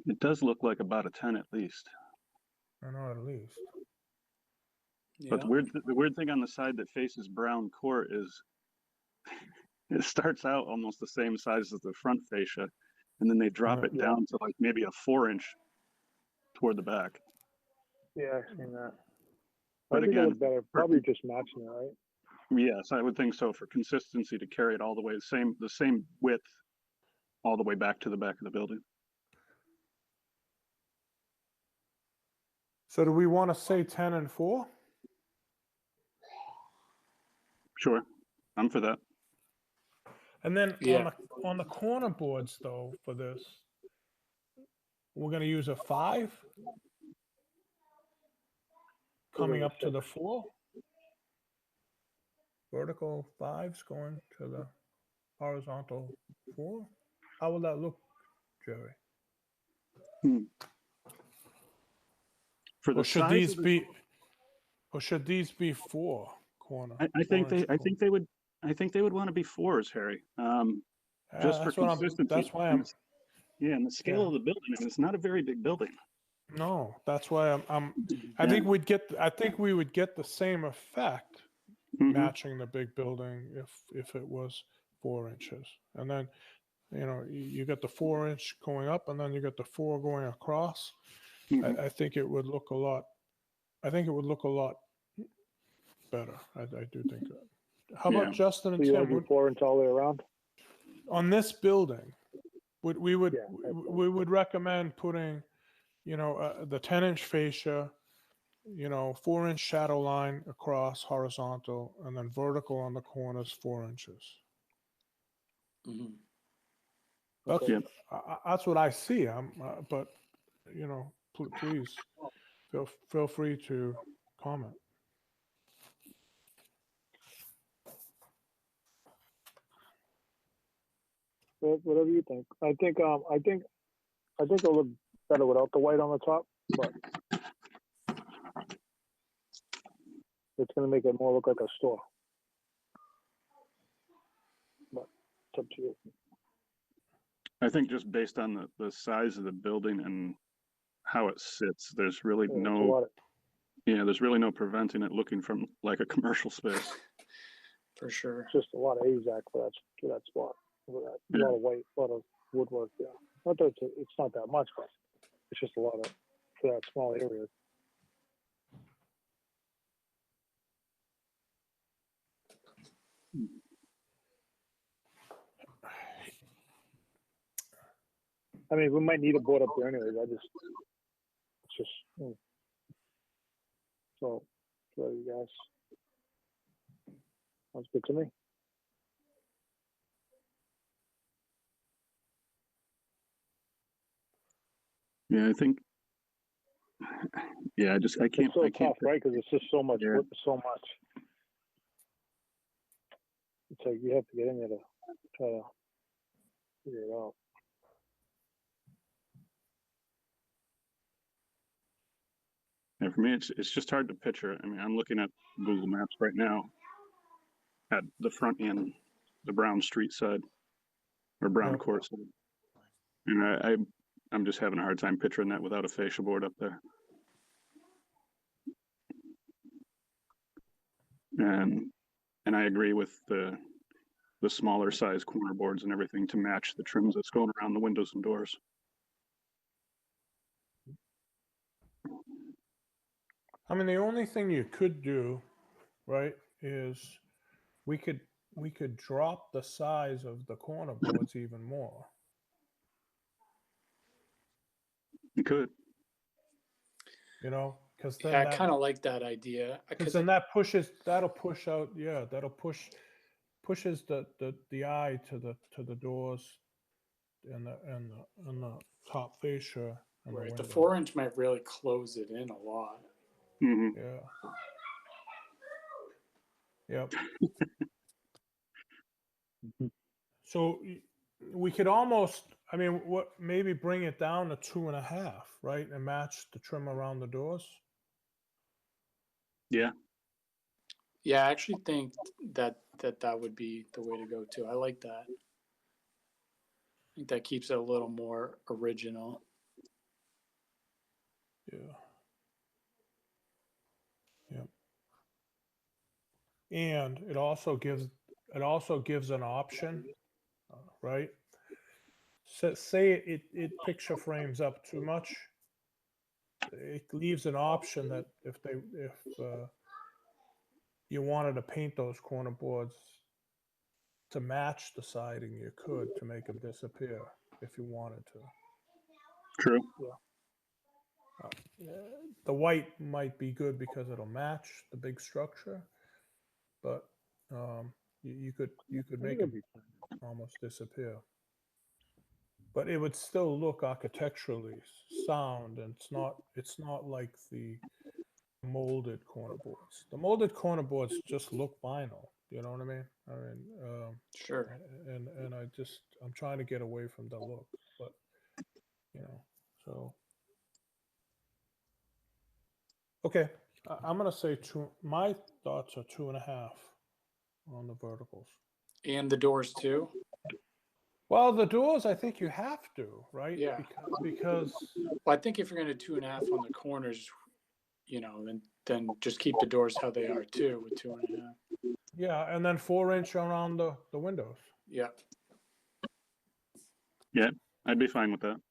it does look like about a 10 at least. I know at least. Yeah. But the weird thing on the side that faces Brown Court is it starts out almost the same size as the front fascia, and then they drop it Yeah. down to like maybe a 4-inch toward the back. Yeah, I've seen that. But I think it again, looked better. Probably just matching it, right? Yes, I would think so, for consistency, to carry it all the way the same width all the way back to the back of the building. So do we want to say 10 and 4? Sure, I'm for that. And then Yeah. on the corner boards, though, for this, we're going to use a 5 coming up to the 4. Vertical 5s going to the horizontal 4. How will that look, Jerry? For the Or should size these of the- be? Or should these be 4 corner? I think 4-inch corner? I think they would want to be 4s, Harry. Just for That's what consistency. That's why I'm. Yeah, and the scale Yeah. of the building, and it's not a very big building. No, that's why I'm. I Yeah. think we would get the same effect Mhm. matching the big building if it was 4 inches, and then you get the 4-inch going up, and then you get the 4 going across. Mhm. I think it would look a lot. I think it would look a lot better. I do think that. How Yeah. about Justin and So you want Tim? to do 4-inch all the way around? On this building, we would Yeah, that's we would recommend putting, the 10-inch fascia, 4-inch shadow line across horizontal, and then vertical on the corners 4 inches. Mhm. That's Yeah. that's what I see. But please feel free to comment. Whatever you think. I think it'll look better without the white on the top, but it's gonna make it more look like a store. But it's up to you. I think just based on the size of the building and how it sits, there's really Yeah, it's a no lot of- there's really no preventing it looking from like a commercial space. For sure. It's just a lot of AZAC for that spot. For that, Yeah. a lot of white, a lot of woodwork. Yeah, not that it's not that much, but it's just a lot of for that small area. I mean, we might need a board up there anyways. It's just so you guys. Sounds good to me. Yeah, I think Yeah, I can't. It's so I can't. tough, right? Because it's just so much, Yeah. so much. It's like you have to get in there to try to figure it out. And for me, it's just hard to picture. I mean, I'm looking at Google Maps right now at the front end, the Brown Street side or Brown Yeah. Court side, and I'm just having a hard time picturing that without a fascia board up there. And I agree with the smaller size corner boards and everything to match the trims that's going around the windows and doors. I mean, the only thing you could do, right, is we could drop the size of the corner boards even more. You could. You know, because then Yeah, I that, kind of like that idea because then that'll push out, yeah, that'll pushes the eye to the doors and the top fascia and right, the window. 4-inch might really close it in a lot. Mm-hmm. Yeah. Yep. So we could almost, I mean, maybe bring it down to 2.5, right, and match the trim around the doors. Yeah. Yeah, I actually think that would be the way to go too. I like that. I think that keeps it a little more original. Yeah. Yep. And it also gives an option, right? So say it picture frames up too much, it leaves an option that if you wanted to paint those corner boards to match the siding, you could, to make them disappear if you wanted to. True. The white might be good because it'll match the big structure, but you could make it almost disappear. But it would still look architecturally sound, and it's not like the molded corner boards. The molded corner boards just look vinyl. You know what I mean? I mean, Sure. and I'm trying to get away from the look, but you know, so okay. I'm gonna say two. My thoughts are 2.5 on the verticals. And the doors too. Well, the doors, I think you have to, right? Yeah. Because Well, I think if you're going to 2.5 on the corners, you know, then just keep the doors how they are too with 2.5. yeah, and then 4-inch around the windows. Yeah. Yeah, I'd be fine with that.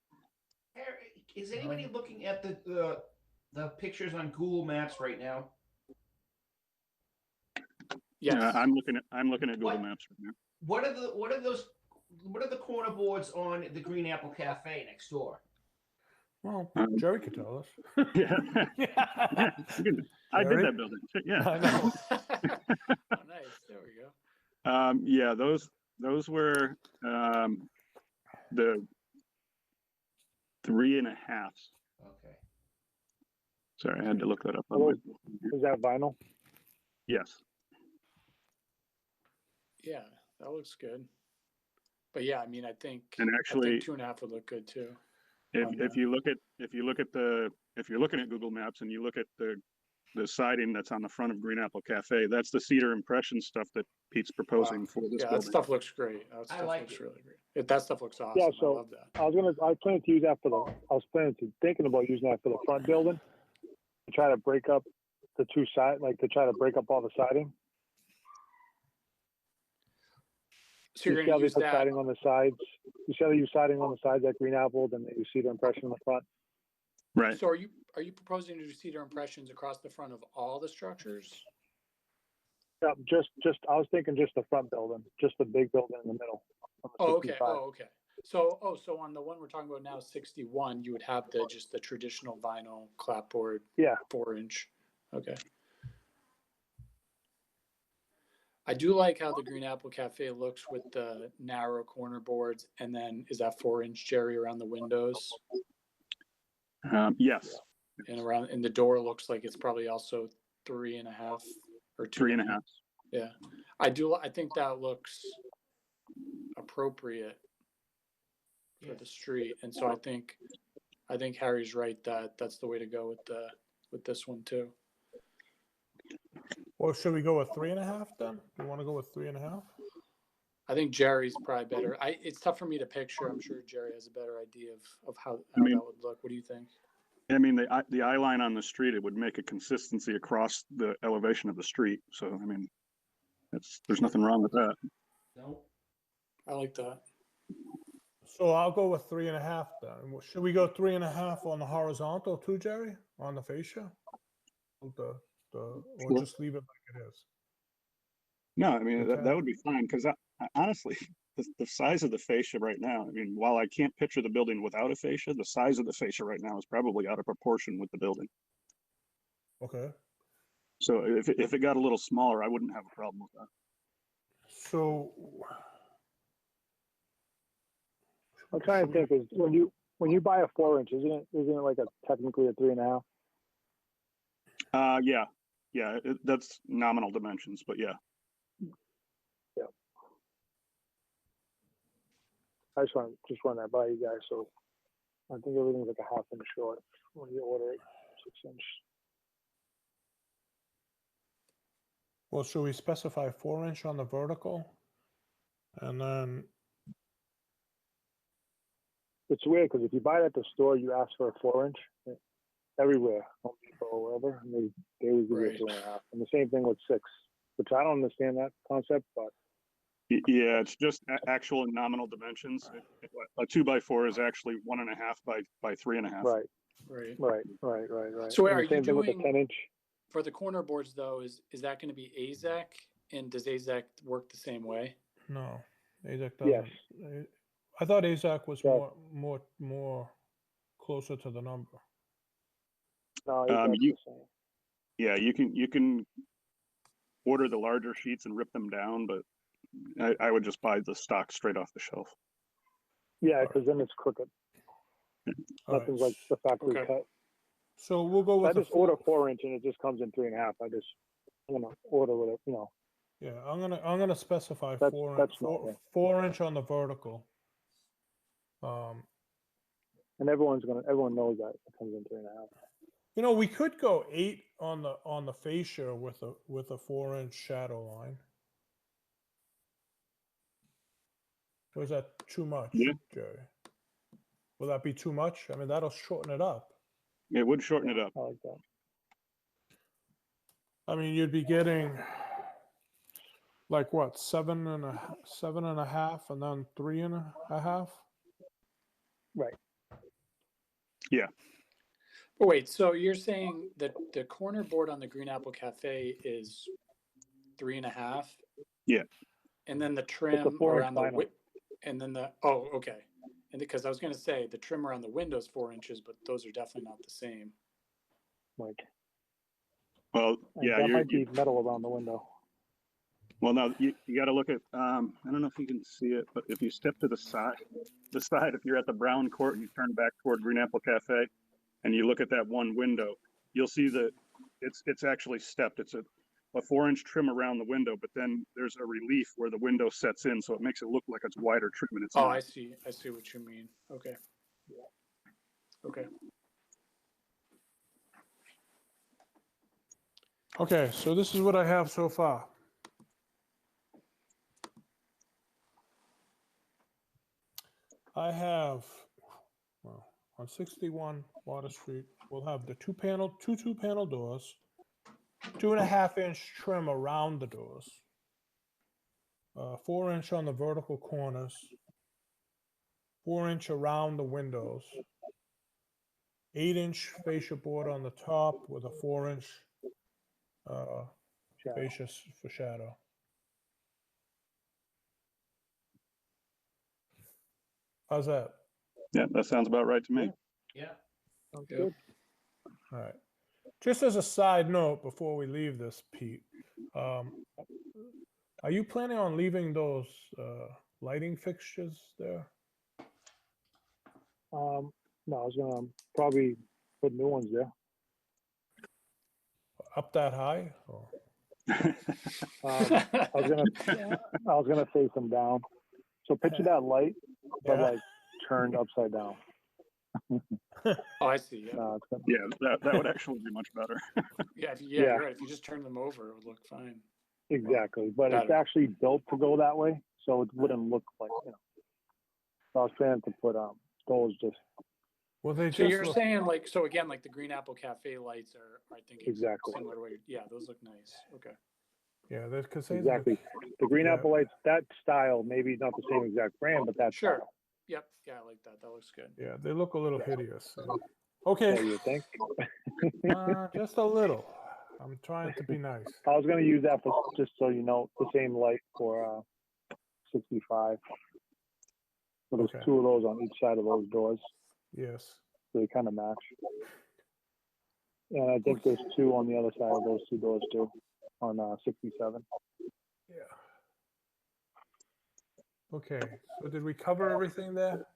Is anybody looking at the pictures on Google Maps right now? Yes. I'm looking at Google What? Maps right now. What are the corner boards on the Green Apple Cafe next door? Well, Jerry could tell us. Yeah. I did Jerry? that building. Yeah. I know. Oh, nice. There we go. Yeah, those were the 3.5. Okay. Sorry, I had to look that up. Is that vinyl? Yes. Yeah, that looks good. But yeah, I mean, I think And actually, 2.5 would look good too. if you're looking at Google Maps and you look at the siding that's on the front of Green Apple Cafe, that's the cedar impression stuff that Pete's proposing Wow. for this Yeah, building. that stuff looks great. That stuff like looks it. really great. That stuff looks awesome. Yeah, so I love that. I plan to use that thinking about using that for the front building to try to break up the two sides, like to try to break up all the siding. So you're You see going how to they use put that. siding on the sides? You see how they use siding on the sides at Green Apple, then they use cedar impression in the front? Right. So are you proposing to do cedar impressions across the front of all the structures? Yeah, just I was thinking just the front building, just the big building in the middle. on the Oh, okay. 65. Oh, okay. So on the one we're talking about now, 61, you would have just the traditional vinyl clapboard. Yeah. 4-inch. Okay. I do like how the Green Apple Cafe looks with the narrow corner boards, and then is that 4-inch Jerry around the windows? Yes. and the door looks like it's probably also 3.5 or 2.5. 3.5. Yeah, I think that looks appropriate for the street, and so I think Harry's right that that's the way to go with this one too. Well, should we go with 3.5 then? Do you want to go with 3.5? I think Jerry's probably better. It's tough for me to picture. I'm sure Jerry has a better idea of how I mean, that would look. What do you think? I mean, the eye line on the street, it would make a consistency across the elevation of the street. So, I mean, there's nothing wrong with that. No. I like that. So I'll go with 3.5 then. Should we go 3.5 on the horizontal too, Jerry? On the fascia? Or Sure. just leave it like it is? No, I mean, Okay. that would be fine because I honestly, the size of the fascia right now, I mean, while I can't picture the building without a fascia, the size of the fascia right now is probably out of proportion with the building. Okay. So if it got a little smaller, I wouldn't have a problem with that. So I'm trying to think, is when you buy a 4-inch, isn't it like technically a 3.5? Yeah, that's nominal dimensions, but yeah. I just run that by you guys. So I think everything's like a 1/2 inch short when you order it 6-inch. well, should we specify 4-inch on the vertical? And then It's weird because if you buy it at the store, you ask for a 4-inch everywhere, Home Depot or wherever, and they always give you a Right. 2.5. And the same thing with 6, which I don't understand that concept, but Yeah, it's just actual and nominal dimensions. A 2x4 is actually 1.5 by 3.5. right. Right. And So the are you same thing with the doing 10-inch. for the corner boards though? Is that going to be AZEC? And does AZEC work the same way? no, AZAC doesn't. Yes. I thought AZAC was Yeah. more closer to the number. No, exactly the same. Yeah, you can order the larger sheets and rip them down, but I would just buy the stock straight off the shelf. Yeah, because then it's crooked. All Nothing's right. like the factory Okay. cut. So we'll go I with the just order 4-inch and it just comes in 3.5. I'm gonna order with it. Yeah, I'm gonna specify That's 4 normal. 4-inch on the vertical. And everyone knows that it comes in 3.5. You know, we could go 8 on the fascia with a 4-inch shadow line. Or is that too much, Yeah. Jerry? Will that be too much? I mean, that'll shorten it up. It would shorten it up. I like that. I mean, you'd be getting like what, 7.5, and then 3.5. Right. But wait, so you're saying that the corner board on the Green Apple Cafe is 3.5? Yeah. And then the It's a trim 4-inch around the vinyl. and then okay. And because I was going to say the trim around the windows 4 inches, but those are definitely not the same. Like, Well, yeah, that might be metal around the window. well, now you got to look at. I don't know if you can see it, but if you step to the side, if you're at the brown court and you turn back toward Green Apple Cafe, and you look at that one window, you'll see that it's actually stepped. It's a 4-inch trim around the window, but then there's a relief where the window sets in, so it makes it look like it's wider trim, and it's Oh, not. I see what you mean. Okay. Okay, so this is what I have so far. I have, well, on 61 Water Street, we'll have the two panel doors, 2.5-inch trim around the doors, 4-inch on the vertical corners, 4-inch around the windows, 8-inch fascia board on the top with a 4-inch fascia for shadow. How's that? Yeah, that sounds about right to me. Yeah. Sounds Yeah. good. All right. Just as a side note, before we leave this, Pete, are you planning on leaving those lighting fixtures there? No, I was gonna probably put new ones there. up that high? Or? I was gonna face them down. So picture that light, but Yeah. like turned upside down. Oh, I see. Yeah. It's gonna, Yeah, that would actually be much better. Yeah. Yeah. You're right. If you just turn them over, it would look fine. exactly, but it's better. actually built to go that way, so it wouldn't look like, you know. So I was planning to put those just Well, they So just you're look, saying like, so again, like the Green Apple Cafe lights are I think Exactly. similar to what yeah, those look nice. Okay. yeah, because they exactly the green yeah. apple lights. That style, maybe not the same exact brand, but that Sure. style. Yep. Yeah, I like that. That looks good. Yeah, they look a little hideous. Yeah, Okay, you would think. just a little. I'm trying to be nice. I was gonna use that for, just so you know, the same light for 65. So there's Okay. 2 of those on each side of those doors, Yes. so they kind of match. And I think there's 2 on the other side of those 2 doors too, on 67. Yeah. Okay. So did we cover everything there?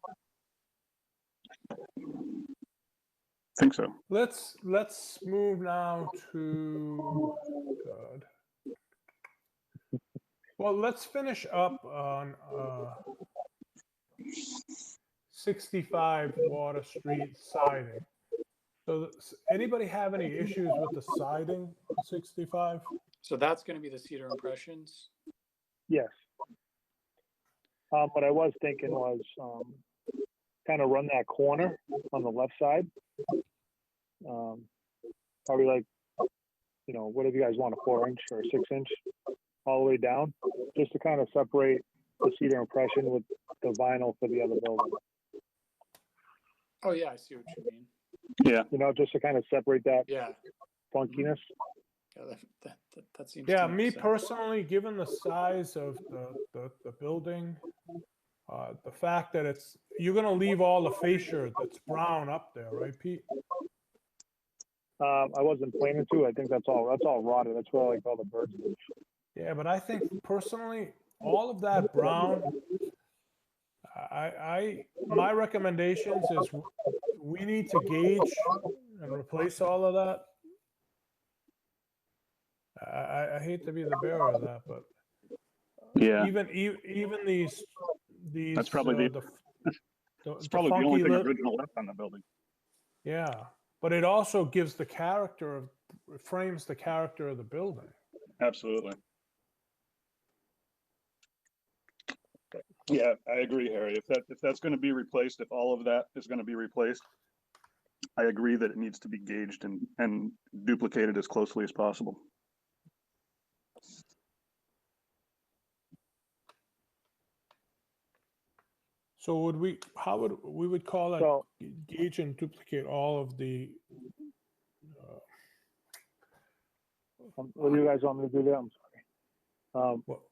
Think so. Let's move now to God. Well, let's finish up on 65 Water Street siding. So anybody have any issues with the siding on 65? So that's going to be the cedar impressions. Yes. What I was thinking was kind of run that corner on the left side. Probably like, you know, whatever you guys want, a 4-inch or a 6-inch, all the way down, just to kind of separate the cedar impression with the vinyl for the other building. Oh yeah, I see what you mean. Yeah, You know, just to kind of separate that Yeah. funkiness. Yeah, that seems. Yeah, to me make sense. personally, given the size of the building, the fact that you're gonna leave all the fascia that's brown up there, right, Pete? I wasn't planning to. I think that's all rotted. That's where like all the birds live. Yeah, but I think personally, all of that brown, my recommendations is we need to gauge and replace all of that. I hate to be the bearer of that, but yeah. even these That's probably it's probably the only funky thing lit- original left on the building. yeah, but it also gives the character of frames the character of the building. Absolutely. Yeah, I agree, Harry. If that's going to be replaced, if all of that is going to be replaced, I agree that it needs to be gauged and duplicated as closely as possible. So how would we call that? So Gauge and duplicate all of the. what do you guys want me to do there? I'm sorry. Well,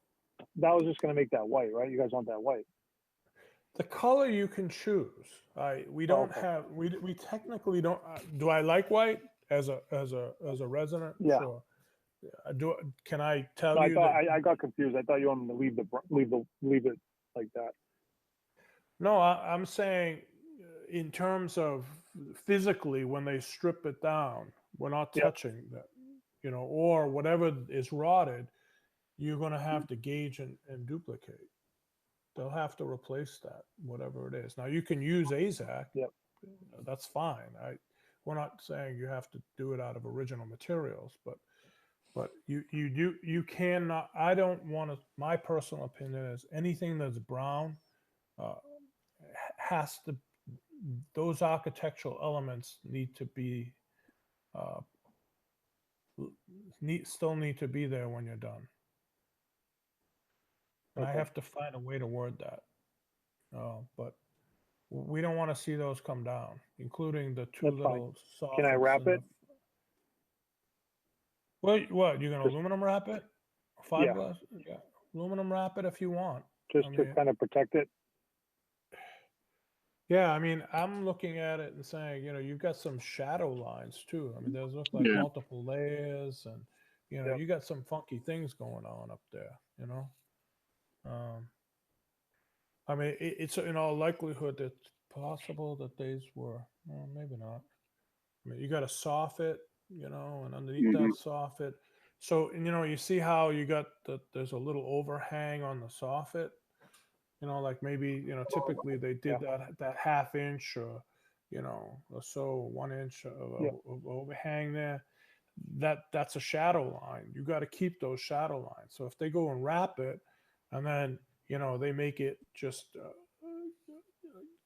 That was just gonna make that white, right? You guys want that white? the color you can choose. We don't Okay. have we technically don't. Do I like white as a resident? Yeah. Sure. Can I tell No, I you thought that? I got confused. I thought you wanted to leave it like that. No, I'm saying in terms of physically when they strip it down, we're not Yep. touching that, you know, or whatever is rotted, you're going to have to gauge and duplicate. They'll have to replace that, whatever it is. Now you can use AZAC. Yep. That's fine. We're not saying you have to do it out of original materials, but you cannot. I don't want to. My personal opinion is anything that's brown has to. Those architectural elements need to be still need to be there when you're done. And I Okay. have to find a way to word that. But we don't want to see those come down, including the 2 That's fine. little soffits. Can I wrap it? What you're gonna Just- aluminum wrap it? Yeah. Fiberglass? Yeah, aluminum wrap it if you want. Just I to mean, kind of protect it. yeah, I mean, I'm looking at it and saying, you know, you've got some shadow lines too. I mean, those look like Yeah. multiple layers, and you know, Yep. you got some funky things going on up there. You know, I mean, it's in all likelihood it's possible that these were, well, maybe not. I mean, you got a soffit and underneath that soffit. So, you see how you got there's a little overhang on the soffit, like maybe, typically they did that half inch or, or so 1 inch of overhang there. That's a shadow line. You got to keep those shadow lines. So if they go and wrap it and then, they make it just,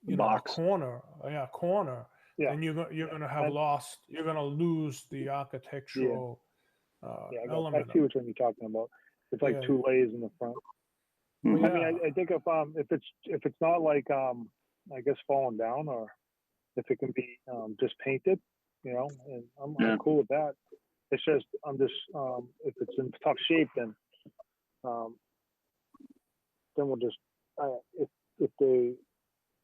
box. a corner, corner, Yeah. then you're going to have you're going to lose the architectural I element. see which one you're talking about. It's like 2 layers in the front. Mhm. I mean, I think if it's not like I guess falling down, or if it can be just painted, and I'm cool with that. It's just if it's in tough shape, then we'll just if they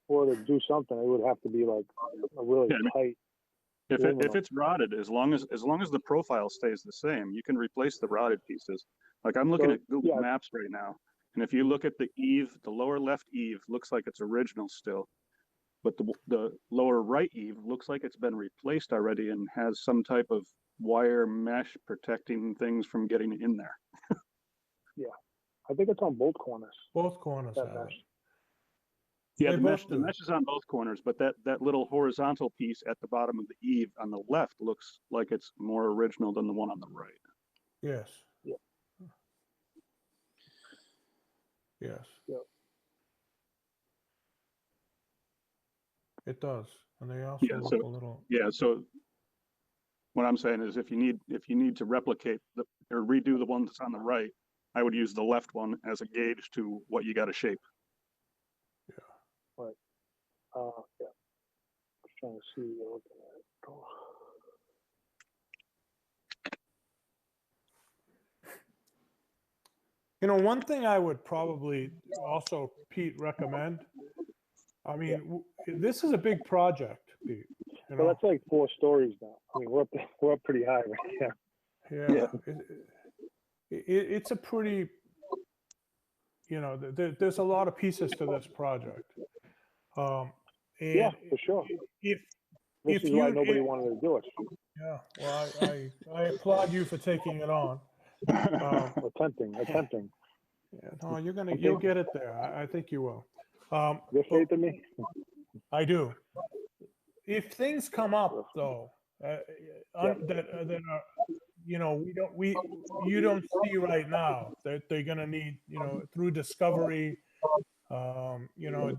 were to do something, it would have to be like a really tight. If it's rotted, as long as the profile stays the same, you can replace the rotted pieces. Like I'm looking at Google Maps right now, and if you look at the eave, the lower left eave looks like it's original still, but the lower right eave looks like it's been replaced already and has some type of wire mesh protecting things from getting in there. I think it's on both corners. Both corners That have mesh. it. Yeah, They the both mesh is on both corners, but that little horizontal piece at the bottom of the eave on the left looks like it's more original than the one on the right. Yes. Yeah. Yes. Yep. It does, and they also look a little. Yeah, so what I'm saying is if you need to replicate or redo the one that's on the right, I would use the left one as a gauge to what you got to shape. Right. Just trying to see what you're looking at. One thing I would probably also, Pete, recommend. I mean, this is a big project, Pete. Well, that's like 4 stories now. I mean, we're up pretty high right now. Yeah. It's a pretty. There's a lot of pieces to this project. And Yeah, for sure. This is why nobody wanted to do it. Yeah, well, I applaud you for taking it on. Attempting. Yeah, no, you'll get it there. I think you will. You have faith in me? I do. If things come up though, that are, you don't see right now that they're gonna need, through discovery, your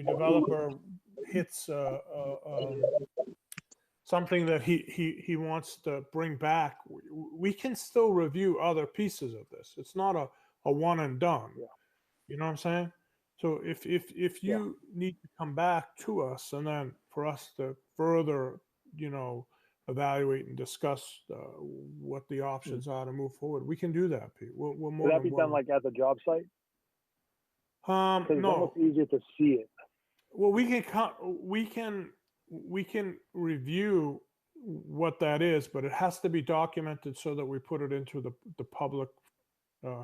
developer hits something that he wants to bring back, we can still review other pieces of this. It's not a one and done. Yeah. You know what I'm saying? So if you need to come back to us and then for us to further, evaluate and discuss what the options are to move forward, we can do that, Pete. We're more Would that than be done willing. like at the job site? Because it's No. almost easier to see it. Well, we can review what that is, but it has to be documented so that we put it into the public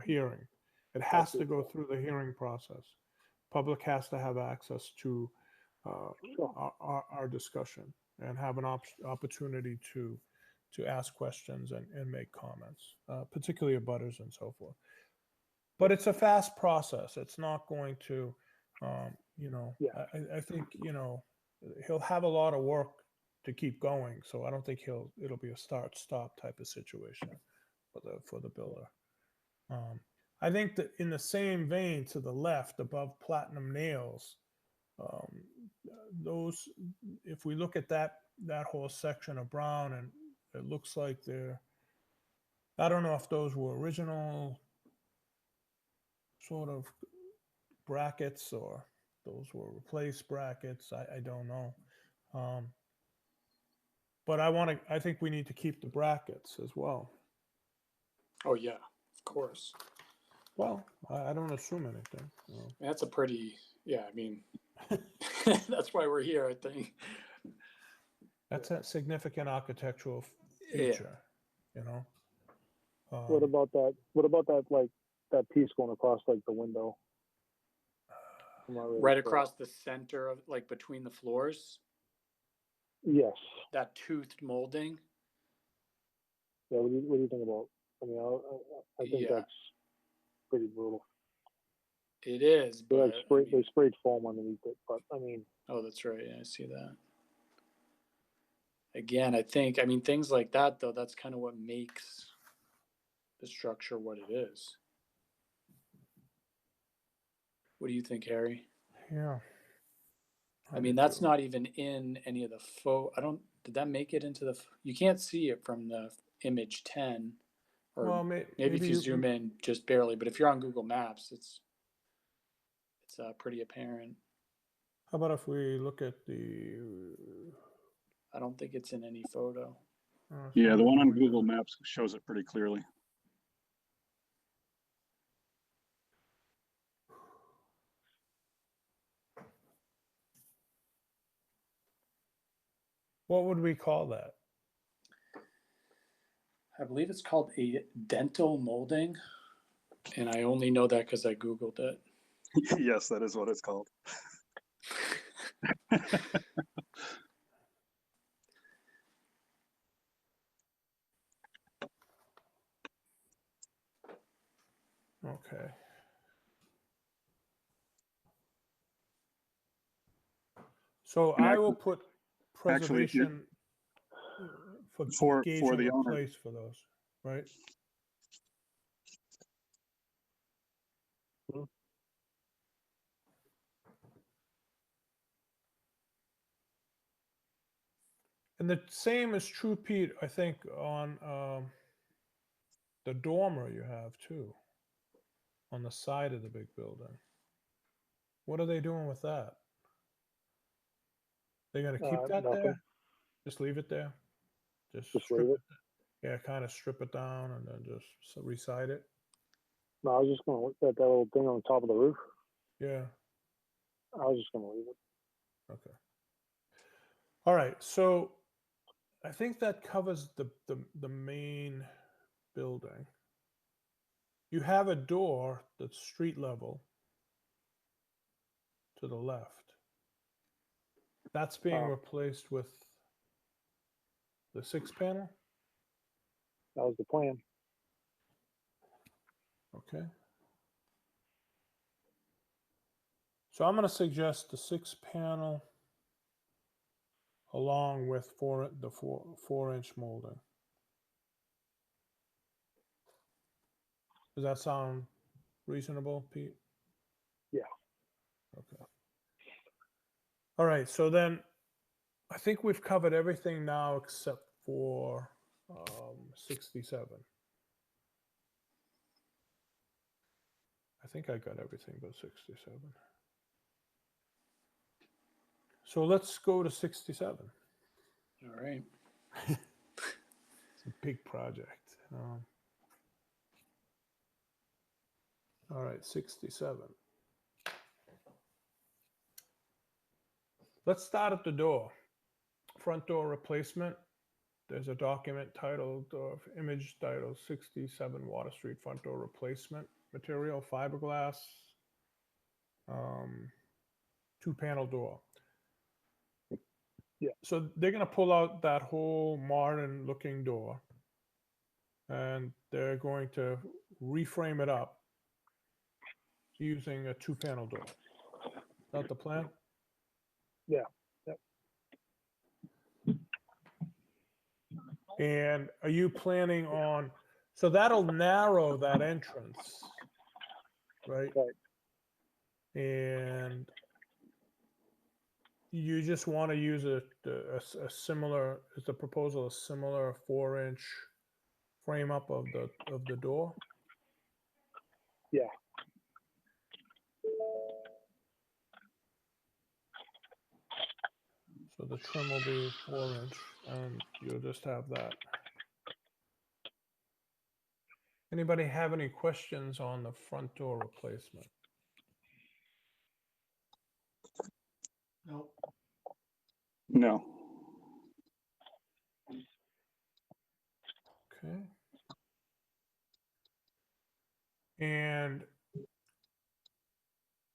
hearing. It has to go through the hearing process. Public has to have access to our discussion and have an opportunity to ask questions and make comments, particularly abutters and so forth. But it's a fast process. It's not going to, I think, he'll have a lot of work to keep going. So I don't think it'll be a start-stop type of situation for the builder. I think that in the same vein to the left above Platinum Nails, those, if we look at that whole section of brown, and it looks like I don't know if those were original sort of brackets or those were replaced brackets. I don't know. But I think we need to keep the brackets as well. Oh yeah, of course. Well, I don't assume anything. That's a pretty, I mean, that's why we're here, I think. That's a significant architectural feature, What about that? What about that? Like that piece going across like the window? Right across the center of, like, between the floors. Yes. That toothed molding. Yeah, what do you think about? I mean, I think Yeah. that's pretty brutal. It is, They but like they sprayed foam underneath it, but I mean, oh, that's right. Yeah, I see that. Again, I mean, things like that, though, that's kind of what makes the structure what it is. What do you think, Harry? Yeah. I mean, that's not even in any of the did that make it into you can't see it from the image 10, or Well, maybe maybe if you zoom in just barely, but if you're on Google Maps, it's pretty apparent. How about if we look at the? I don't think it's in any photo. Yeah, the one on Google Maps shows it pretty clearly. What would we call that? I believe it's called a dental molding, and I only know that because I Googled it. Yes, that is what it's called. Okay. So And I will put actually, if preservation for gauging the in owner, place for those, right? And the same is true, Pete, I think, on the dormer you have too, on the side of the big building. What are they doing with that? They're gonna keep that nothing. there? Just leave it there? Just Just strip leave it? Yeah, kind of strip it down and then just reside it? No, I was just gonna look at that little thing on top of the roof. Yeah, I was just gonna leave it. okay. All right, so I think that covers the main building. You have a door that's street level to the left. That's being Oh. replaced with the 6-panel? That was the plan. Okay. So I'm going to suggest the 6-panel along with the 4-inch molding. Does that sound reasonable, Pete? Yeah. Okay. All right. So then I think we've covered everything now except for 67. I think I got everything but 67. So let's go to 67. All right. It's a big project. All right, 67. Let's start at the door. Front door replacement. There's a document titled, image titled 67 Water Street front door replacement. Material, fiberglass, 2-panel door. Yeah. So they're going to pull out that whole modern looking door and they're going to reframe it up using a 2-panel door. Is that the plan? Yeah. Yep. And are you planning on, so that'll narrow that entrance, right? Right. And you just want to use a similar, is the proposal a similar 4-inch frame up of the door? Yeah. So the trim will be 4-inch and you'll just have that. Anybody have any questions on the front door replacement? Nope. no. Okay. And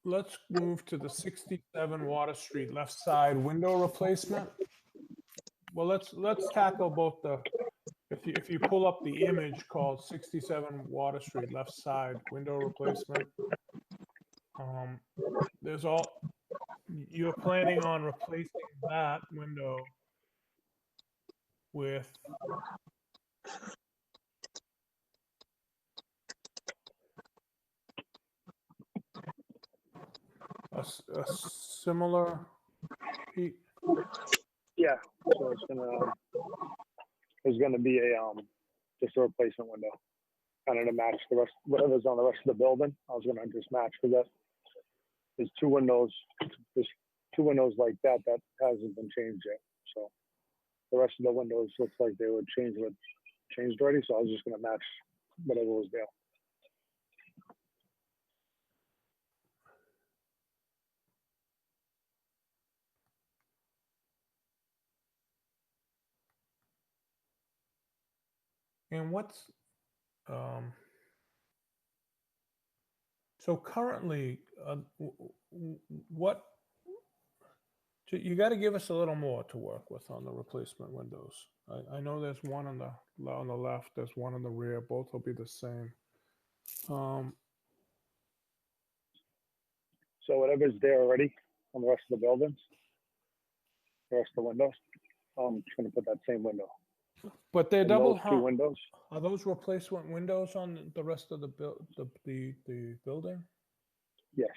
let's move to the 67 Water Street left side window replacement. Well, let's tackle both the, if if you pull up the image called 67 Water Street, left side window replacement, there's you're planning on replacing that window with a similar Pete? Yeah, so it's gonna be a just a replacement window, kind of to match the rest, whatever's on the rest of the building. I was gonna just match because there's two windows like that hasn't been changed yet. So the rest of the windows looks like they were changed already. So I was just gonna match whatever was there. And what's so currently what you got to give us a little more to work with on the replacement windows. I know there's one on the left, there's one on the rear. Both will be the same. So whatever's there already on the rest of the buildings, the rest of the windows, I'm just gonna put that same window. But they're And double those two hung. windows. Are those replacement windows on the rest of the building? Yes.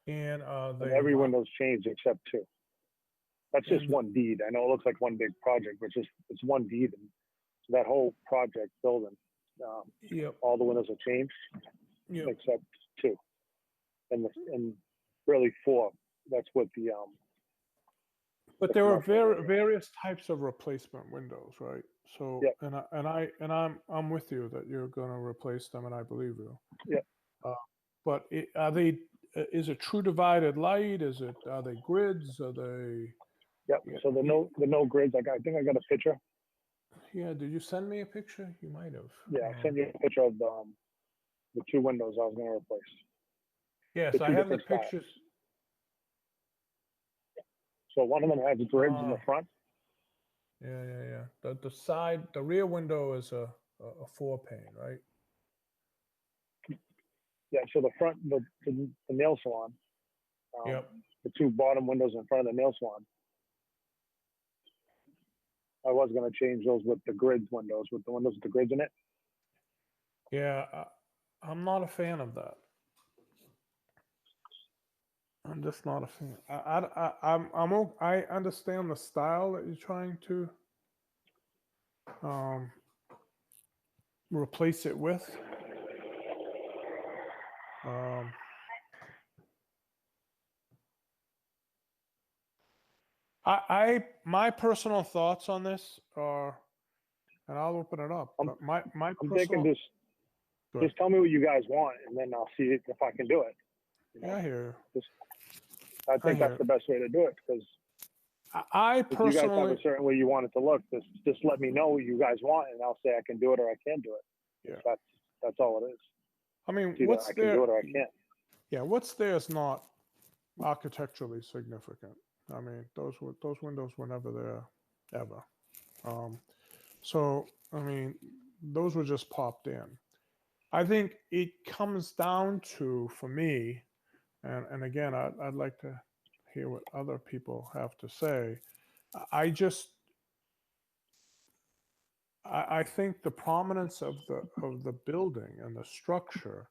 And And every window's changed except two. That's just And- one deed. I know it looks like one big project, but it's one deed. And so that whole project building, Yep. all the windows have changed Yep. except two, and really four. That's what the But there are various types of replacement windows, right? So, Yep. I'm with you that you're going to replace them, and I believe you. Yep. But are they? Is it true divided light? Are they grids? Are they? Yep. Yeah. So the no grids. I think I got a picture. Yeah. Did you send me a picture? You might have. Yeah, I sent you a picture of the two windows I was going to replace. Yes, the I two have the different styles. pictures. So one of them has grids in the front. Yeah. The rear window is a 4-pane, right? Yeah. So the front, the nail salon. Yep. The two bottom windows in front of the nail salon. I was going to change those with the grids windows, with the windows with the grids in it. Yeah, I'm not a fan of that. I'm just not a fan. I understand the style that you're trying to replace it with. My personal thoughts on this are, and I'll open it up. But my I'm personal. thinking just tell me what you guys want, and then I'll see if I can do it. Yeah, I hear you. I think that's the best way to do it, because I if you guys have personally. a certain way you want it to look, just let me know what you guys want, and I'll say I can do it or I can't do it. Yeah. That's all it is. I mean, Either what's I can there? do it or I can't. Yeah, what's there is not architecturally significant. I mean, those windows were never there ever. So I mean, those were just popped in. I think it comes down to, for me, and again, I'd like to hear what other people have to say. I think the prominence of the building and the structure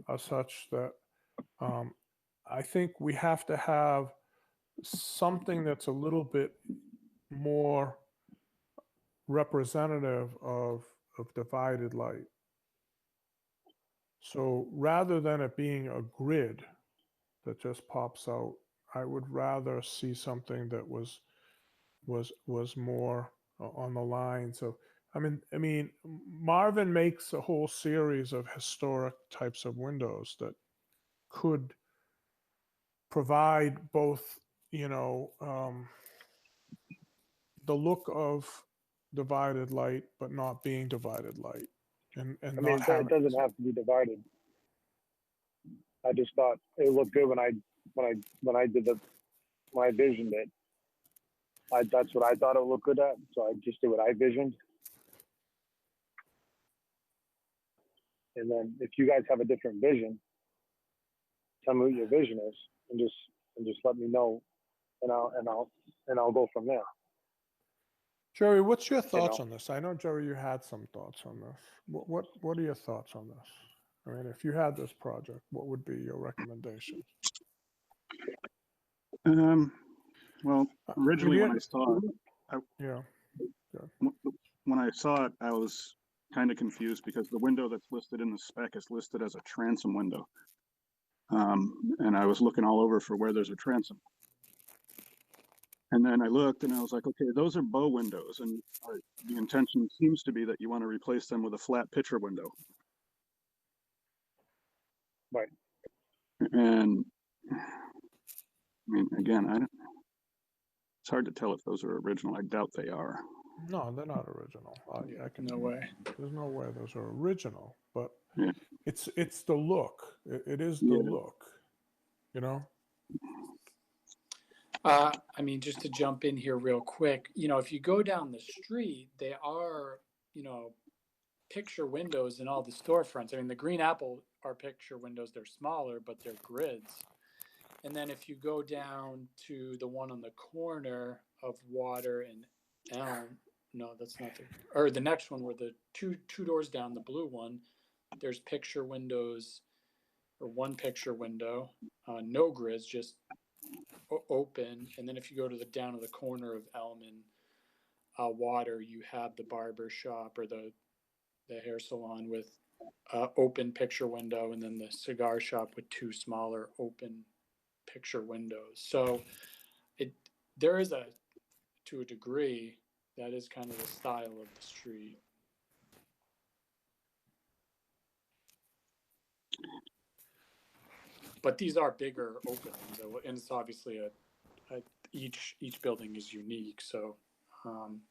are such that I think we have to have something that's a little bit more representative of divided light. So rather than it being a grid that just pops out, I would rather see something that was more on the lines of. I mean, Marvin makes a whole series of historic types of windows that could provide both, the look of divided light, but not being divided light, and I mean, not it doesn't have to be divided. I just thought it looked good when I visioned it. That's what I thought it looked good at. So I just did what I visioned. And then if you guys have a different vision, tell me what your vision is, and just let me know, and I'll go from there. Jerry, what's your You thoughts know? on this? I know, Jerry, you had some thoughts on this. What are your thoughts on this? I mean, if you had this project, what would be your recommendation? Well, originally when I saw it, Yeah. when I saw it, I was kind of confused because the window that's listed in the spec is listed as a transom window. And I was looking all over for where there's a transom. And then I looked and I was like, okay, those are bow windows. And the intention seems to be that you want to replace them with a flat picture window. Right. And I mean, again, it's hard to tell if those are original. I doubt they are. No, they're not original. No way. There's no way those are original, but Yeah. it's the look. It is the look, you know? I mean, just to jump in here real quick, if you go down the street, they are, picture windows in all the storefronts. I mean, the Green Apple are picture windows. They're smaller, but they're grids. And then if you go down to the one on the corner of Water and Elm, no, that's not or the next one where the two doors down, the blue one, there's picture windows or one picture window, no grids, just open. And then if you go to the down to the corner of Elm and Water, you have the barber shop or the hair salon with open picture window, and then the cigar shop with two smaller open picture windows. So there is to a degree, that is kind of the style of the street. But these are bigger openings, and it's obviously each building is unique. So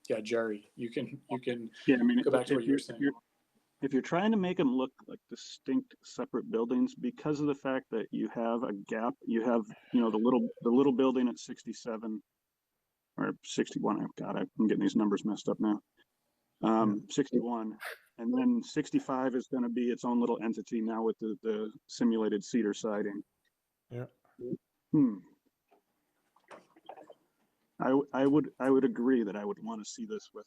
yeah, Jerry, you can Yeah, I mean, go back to what you were saying. If you're trying to make them look like distinct separate buildings, because of the fact that you have a gap, you have, the little building at 67 or 61. Oh God, I'm getting these numbers messed up now. 61, and then 65 is going to be its own little entity now with the simulated cedar siding. Yeah. I would agree that I would want to see this with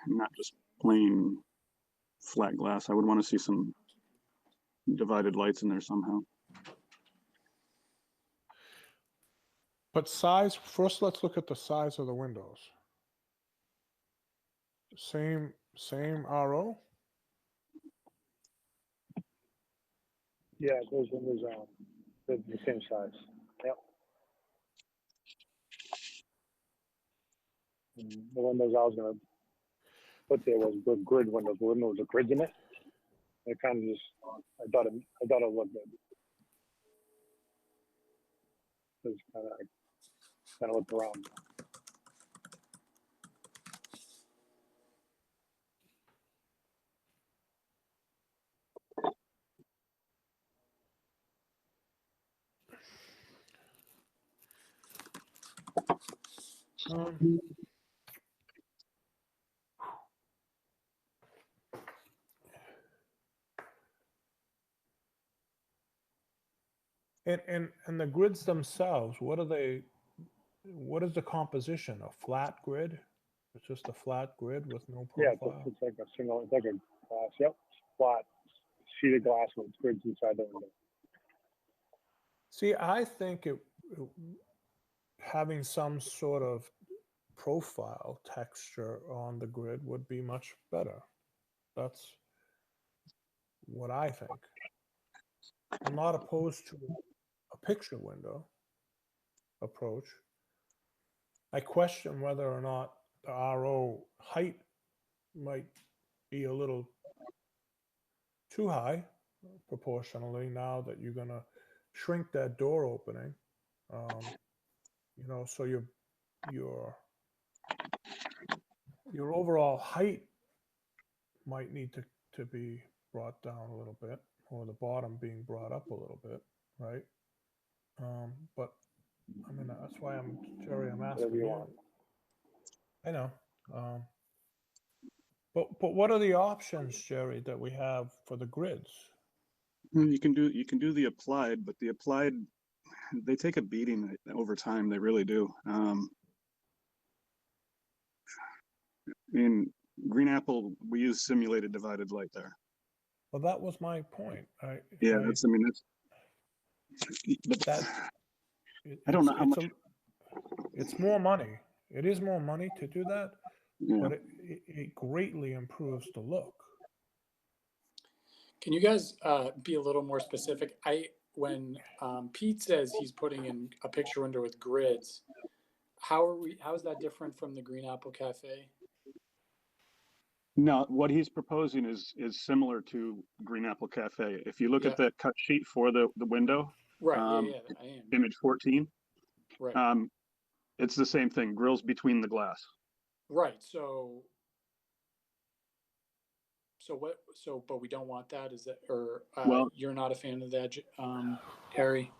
not just plain flat glass. I would want to see some divided lights in there somehow. But size, first let's look at the size of the windows. Same RO? Yeah, those windows they're the same size. Yep. And the windows I was gonna put there was good grid windows. The windows with grids in it. It kind of just I thought it looked good. Just kind of looked around. And the grids themselves, what is the composition? A flat grid? It's just a flat grid with no Yeah, profile? it's like a single, it's like a glass. Yep, flat sheet of glass with grids inside the window. See, I think having some sort of profile texture on the grid would be much better. That's what I think. I'm not opposed to a picture window approach. I question whether or not the RO height might be a little too high proportionally now that you're going to shrink that door opening. So your overall height might need to be brought down a little bit, or the bottom being brought up a little bit, right? But I mean, that's why Jerry, I'm asking Whatever you you. want. I know. But what are the options, Jerry, that we have for the grids? You can do the applied, but the applied, they take a beating over time. They really do. In Green Apple, we use simulated divided light there. Well, that was my point. Yeah, that's. I mean, that's. But That I don't know how much. It's more money. It is more money to do that, Yeah. but it greatly improves the look. Can you guys be a little more specific? When Pete says he's putting in a picture window with grids, how is that different from the Green Apple Cafe? No, what he's proposing is similar to Green Apple Cafe. If you look at that cut sheet for the window, Right. Yeah, I am. image 14. Right. It's the same thing. Grills between the glass. Right. So what? So, but we don't want that. Is that, or Well, you're not a fan of that, Harry?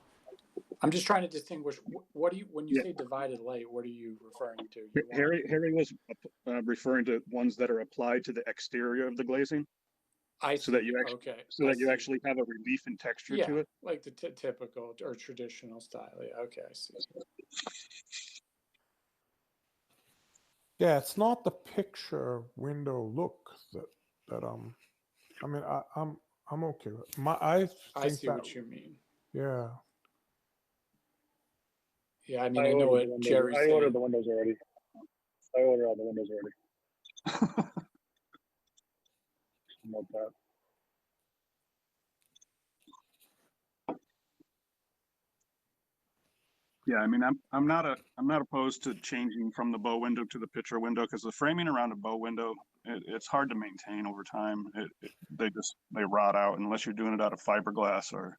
I'm just trying to distinguish. What do you, when you say divided light, what are you referring to? Harry was referring to ones that are applied to the exterior of the glazing. I so that you actually that you actually have a relief and texture to it. Like the typical or traditional style. Yeah, okay, I see. Yeah, it's not the picture window look that I mean, I'm okay with I see what you mean. Yeah. Yeah, I mean, I know what Jerry's saying. I ordered the windows already. I ordered all the windows already. About that. Yeah, I mean, I'm not opposed to changing from the bow window to the picture window, because the framing around a bow window, it's hard to maintain over time. They rot out unless you're doing it out of fiberglass or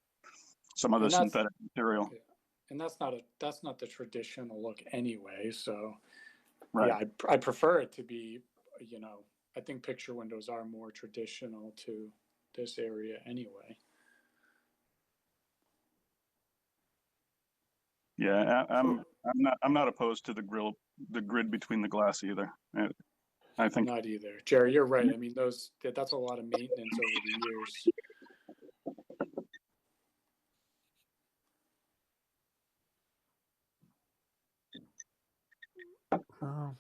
some other synthetic material. Yeah. And that's not the traditional look anyway. So right. Yeah, I prefer it to be, I think picture windows are more traditional to this area anyway. Yeah, I'm not opposed to the grid between the glass either. I think not either. Jerry, you're right. I mean, that's a lot of maintenance over the years. I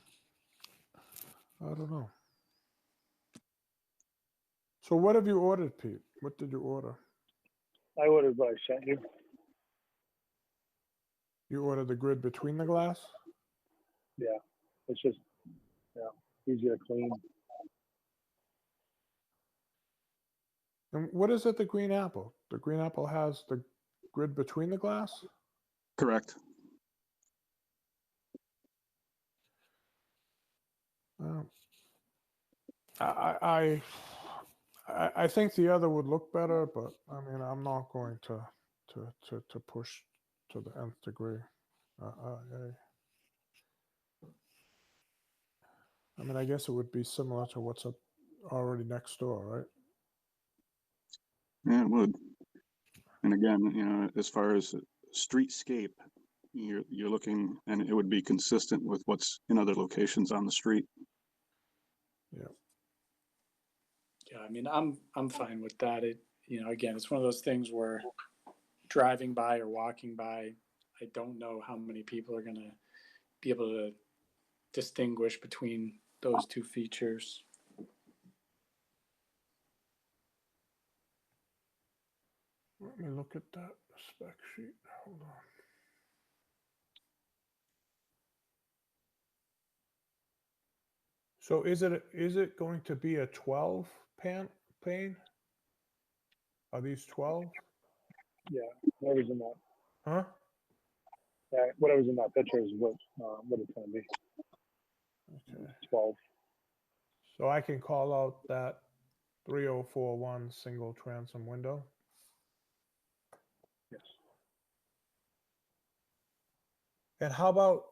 don't know. So what have you ordered, Pete? What did you order? I ordered what I sent you. You ordered the grid between the glass? Yeah, it's just easier to clean. And what is it, the Green Apple? The Green Apple has the grid between the glass? Correct. I think the other would look better, but I mean, I'm not going to push to the nth degree. I mean, I guess it would be similar to what's up already next door, right? Yeah, it would. And again, as far as streetscape, you're looking, and it would be consistent with what's in other locations on the street. Yeah. Yeah, I mean, I'm fine with that. Again, it's one of those things where driving by or walking by, I don't know how many people are going to be able to distinguish between those two features. Let me look at that spec sheet. Hold on. So is it going to be a 12 pane? Are these 12? Yeah, whatever's in that. Huh? Yeah, whatever's in that picture is what it's going to be. Okay. 12. So I can call out that 3041 single transom window. Yes. And how about,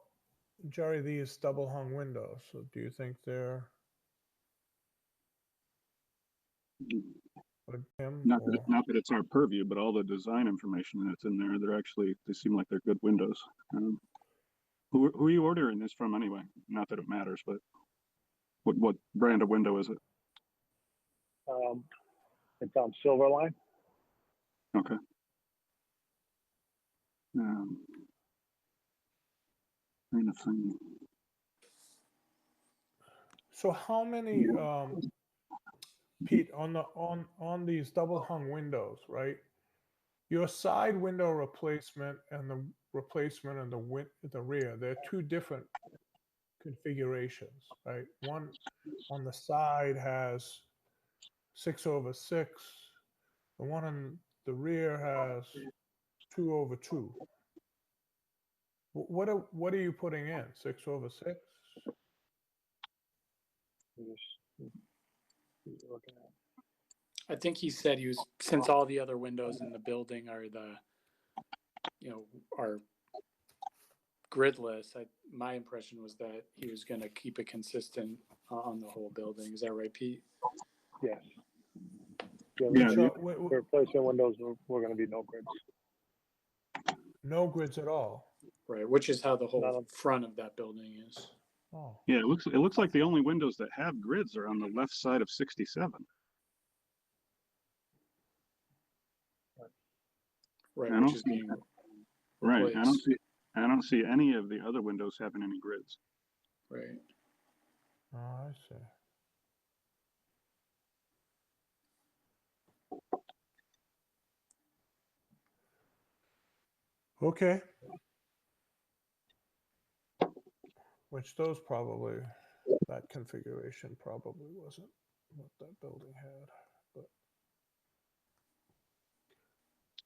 Jerry, these double hung windows? So do you think they're Not that it's our purview, but all the design information that's in there, they seem like they're good windows. Who are you ordering this from anyway? Not that it matters, but what brand of window is it? It's on Silverline. Okay. Trying to find. So how many, Pete, on these double hung windows, right? Your side window replacement and the replacement in the rear, they're two different configurations, right? One on the side has 6/6. The one in the rear has 2/2. What are you putting in? 6/6? Looking at. I think he said he was, since all the other windows in the building are are gridless. My impression was that he was going to keep it consistent on the whole building. Is that right, Pete? Yes. Yeah, So, The replacement windows were going to be no grids. no grids at all. Right, which is how the whole None. front of that building is. Oh, Yeah, it looks like the only windows that have grids are on the left side of 67. Right, I which don't is see- being Right. replaced. I don't see any of the other windows having any grids. Right. I see. Okay. Which that configuration probably wasn't what that building had, but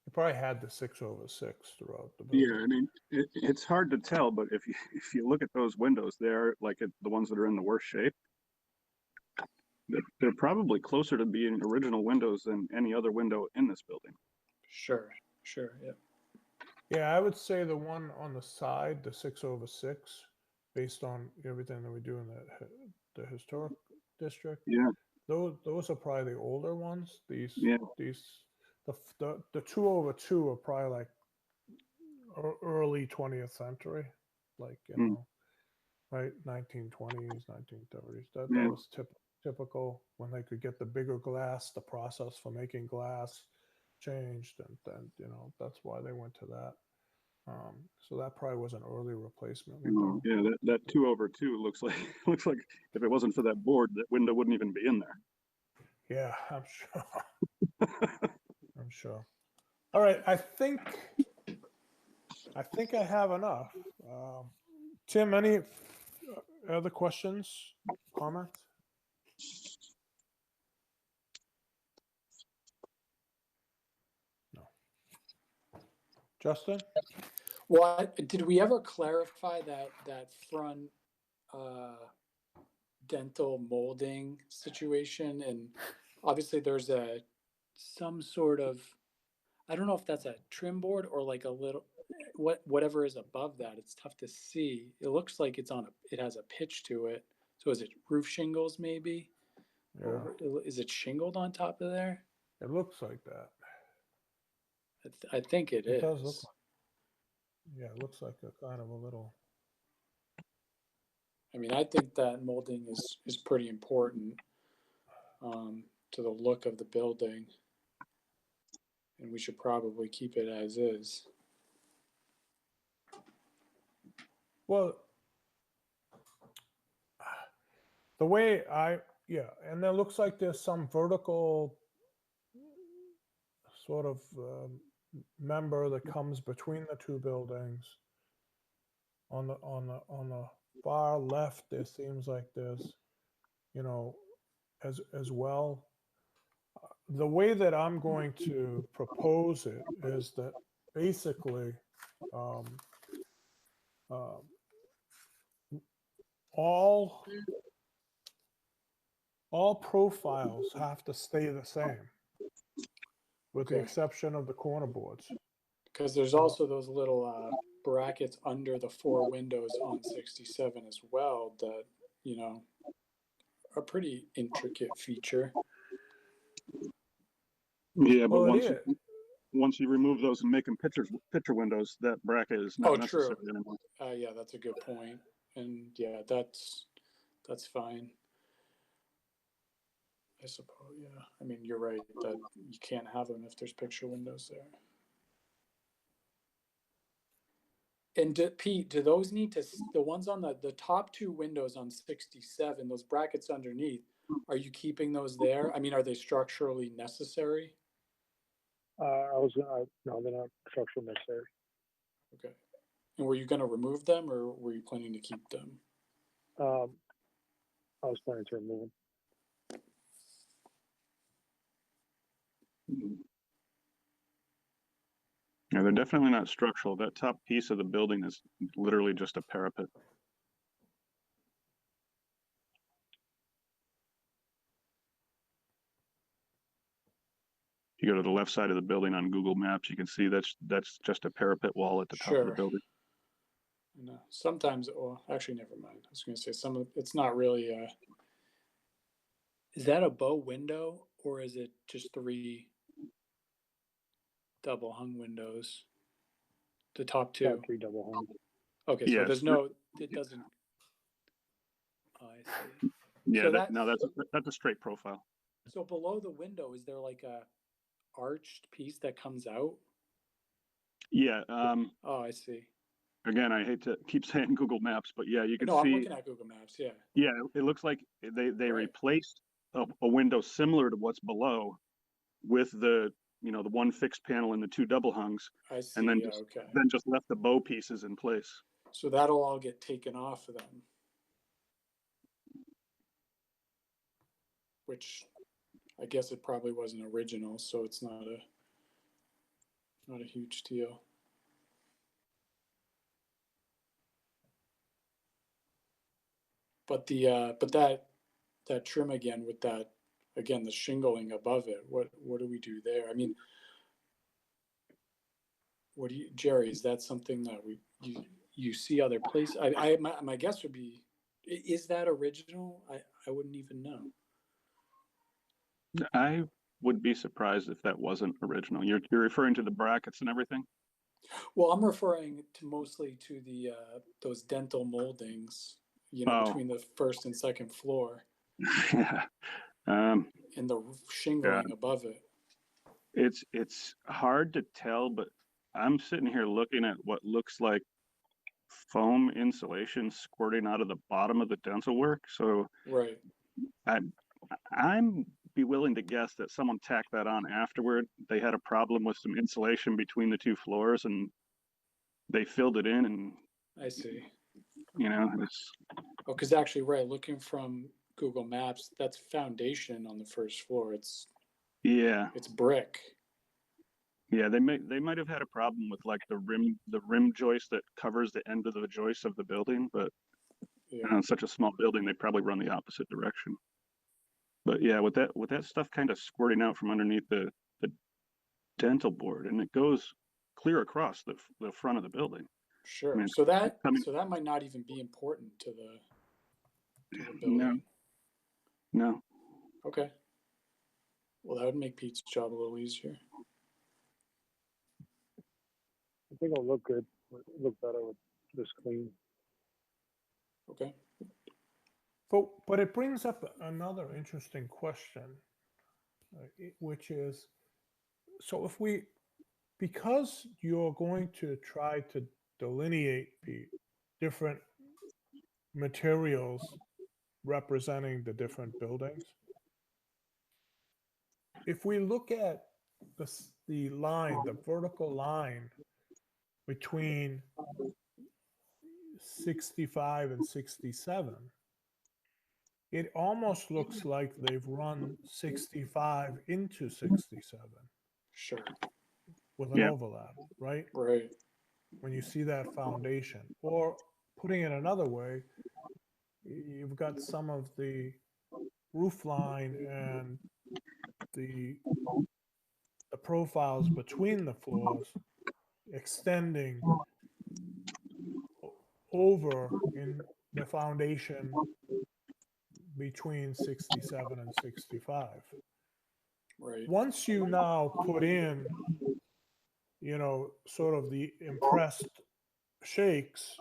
it probably had the 6/6 throughout the building. Yeah, I mean, it's hard to tell, but if you look at those windows, they're like the ones that are in the worst shape. They're probably closer to being original windows than any other window in this building. Sure, yeah. Yeah, I would say the one on the side, the 6/6, based on everything that we do in the historic district. Yeah, Those are probably the older ones. yeah. The 2/2 are probably like early 20th century, like right, 1920s, 1930s. That Yeah. was typical when they could get the bigger glass. The process for making glass changed, and then that's why they went to that. So that probably was an early replacement window. Yeah, that 2/2 looks like looks like if it wasn't for that board, that window wouldn't even be in there. Yeah, I'm sure. I'm sure. All right, I think I have enough. Tim, any other questions, comments? No. Justin? Well, did we ever clarify that front dental molding situation? And obviously there's some sort of, I don't know if that's a trim board or like a little, whatever is above that. It's tough to see. It looks like it has a pitch to it. So is it roof shingles maybe? Yeah, Or is it shingled on top of there? it looks like that. I think it It is. does look like. Yeah, it looks like a kind of a little. I mean, I think that molding is pretty important to the look of the building, and we should probably keep it as is. Well, the way and there looks like there's some vertical sort of member that comes between the two buildings. On the far left, there seems like there's, as well. The way that I'm going to propose it is that basically all profiles have to stay the same, with the Okay. exception of the corner boards. Because there's also those little brackets under the four windows on 67 as well that, are pretty intricate feature. Yeah, but Well, it is. once you remove those and make them picture windows, that bracket is not necessary True. anymore. Yeah, that's a good point. And yeah, that's fine. I suppose, yeah. I mean, you're right that you can't have them if there's picture windows there. And Pete, do those need to, the ones on the top two windows on 67, those brackets underneath, are you keeping those there? I mean, are they structurally necessary? No, they're not structural necessary. Okay. And were you going to remove them or were you planning to keep them? I was planning to remove them. Yeah, they're definitely not structural. That top piece of the building is literally just a parapet. If you go to the left side of the building on Google Maps, you can see that's just a parapet wall at the top of the Sure. building. No, sometimes, well, actually, never mind. I was going to say some of it's not really. Is that a bow window or is it just 3 double hung windows? The top two. Got 3 double hung. Okay, so Yes. there's no. It doesn't. Oh, I see. Yeah, So that's a straight profile. So below the window, is there like a arched piece that comes out? Yeah. Oh, I see. Again, I hate to keep saying Google Maps, but yeah, you can No, I'm see. looking at Google Maps. Yeah. Yeah, it looks like they Right. replaced a window similar to what's below with the the one fixed panel and the 2 double hungs, I see. and then Yeah. just, Okay. then just left the bow pieces in place. So that'll all get taken off of them, which I guess it probably wasn't original, so it's not a huge deal. But that trim again with that again the shingling above it. What do we do there? I mean, what do you, Jerry? Is that something that you see other places? My guess would be, is that original? I wouldn't even know. I would be surprised if that wasn't original. You're referring to the brackets and everything? Well, I'm referring to mostly to the those dental moldings, between the first and second floor. Yeah. And the shingling above it. It's hard to tell, but I'm sitting here looking at what looks like foam insulation squirting out of the bottom of the dental work. So right. I'm be willing to guess that someone tacked that on afterward. They had a problem with some insulation between the 2 floors and they filled it in, and I see. it's because actually, right, looking from Google Maps, that's foundation on the first floor. It's brick. Yeah, they might have had a problem with like the rim joist that covers the end of the joist of the building, but on such a small building, they probably run the opposite direction. But yeah, with that stuff kind of squirting out from underneath the dental board, and it goes clear across the front of the building. Sure. I mean, so that might not even be important to the building. No. Okay. Well, that would make Pete's job a little easier. I think it'll look good. Look better with this clean. Okay. But it brings up another interesting question, which is, so because you're going to try to delineate the different materials representing the different buildings, if we look at the line, the vertical line between 65 and 67, it almost looks like they've run 65 into 67. Sure. With an overlap, right? Right. When you see that foundation. Or putting it another way, you've got some of the roof line and the profiles between the floors extending over in the foundation between 67 and 65. Right. Once you now put in, sort of the impressed shakes,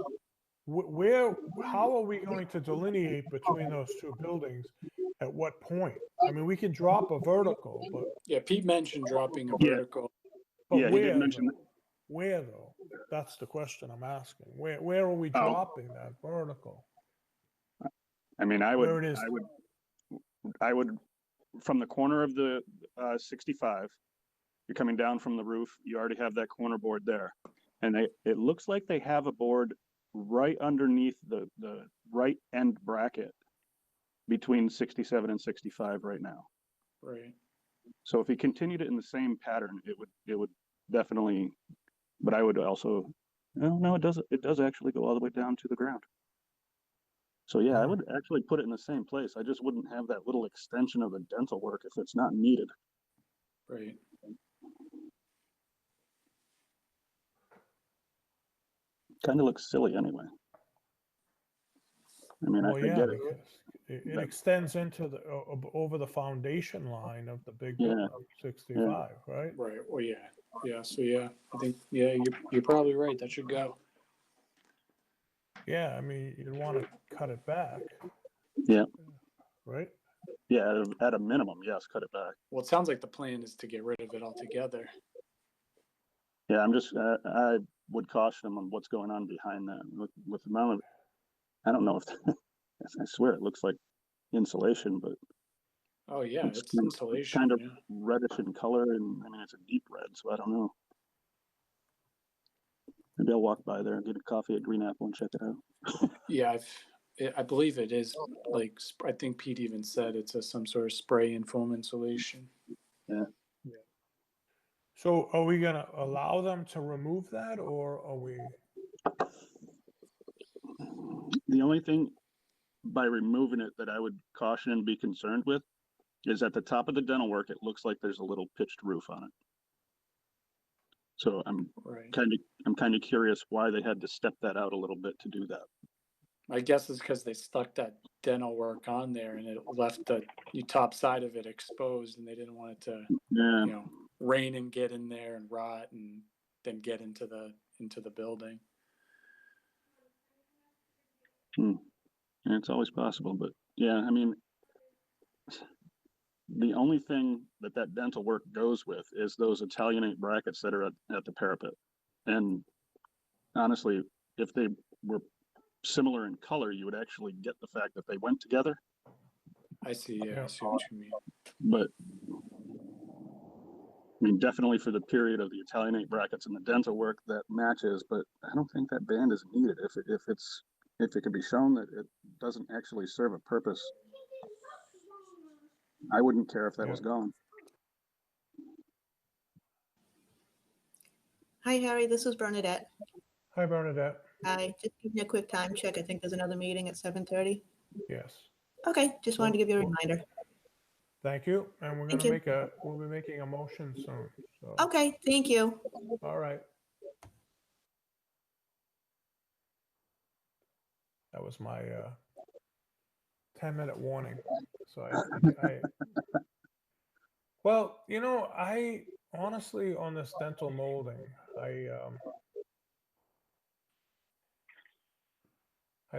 how are we going to delineate between those 2 buildings at what point? I mean, we can drop a vertical, but Yeah, Pete mentioned dropping a Yeah. vertical. Yeah, he did where mention though? Where though? That's the question I'm asking. Where are we Oh. dropping that vertical? I mean, I would, Where it is? I would, from the corner of the 65, you're coming down from the roof, you already have that corner board there. And it looks like they have a board right underneath the right end bracket between 67 and 65 right now. Right. So if he continued it in the same pattern, it would definitely, but I would also, no, it does actually go all the way down to the ground. So yeah, I would actually put it in the same place. I just wouldn't have that little extension of the dental work if it's not needed. Right. Kind of looks silly anyway. I mean, Well, I yeah, get it. because it That- extends into the over the foundation line of the big Yeah. building, 65, right? Right. Well, yeah. Yeah. So yeah, I think you're probably right. That should go. Yeah, I mean, you'd want to cut it back, Yeah, right? yeah, at a minimum, yes, cut it back. Well, it sounds like the plan is to get rid of it altogether. Yeah, I'm just, I would caution him on what's going on behind that with the amount of, I don't know if, I swear it looks like insulation, but Oh yeah, It's it's kind of- insulation. kind of Yeah. reddish in color, and I mean, it's a deep red, so I don't know. Maybe I'll walk by there and get a coffee at Green Apple and check it out. Yeah, I believe it is like I think Pete even said it's some sort of spray and foam insulation. So are we gonna allow them to remove that, or are we? The only thing by removing it that I would caution and be concerned with is at the top of the dental work, it looks like there's a little pitched roof on it. So I'm Right. kind of curious why they had to step that out a little bit to do that. My guess is because they stuck that dental work on there and it left the top side of it exposed, and they didn't want it to, Yeah, rain and get in there and rot and then get into the building. and it's always possible, but yeah, I mean, the only thing that dental work goes with is those Italianate brackets that are at the parapet. And honestly, if they were similar in color, you would actually get the fact that they went together. I see. Yeah, Yeah. I see what you mean. But I mean, definitely for the period of the Italianate brackets and the dental work, that matches. But I don't think that band is needed if it can be shown that it doesn't actually serve a purpose. I wouldn't care if that Yeah. was gone. Hi, Harry. This is Bernadette. Hi, Bernadette. Hi. Just give me a quick time check. I think there's another meeting at 7:30. Yes. Okay. Just wanted to give you a reminder. Thank you. And we'll Thank be you. making a motion soon. So, Okay. Thank you. all right. That was my 10-minute warning. So well, I honestly, on this dental molding, I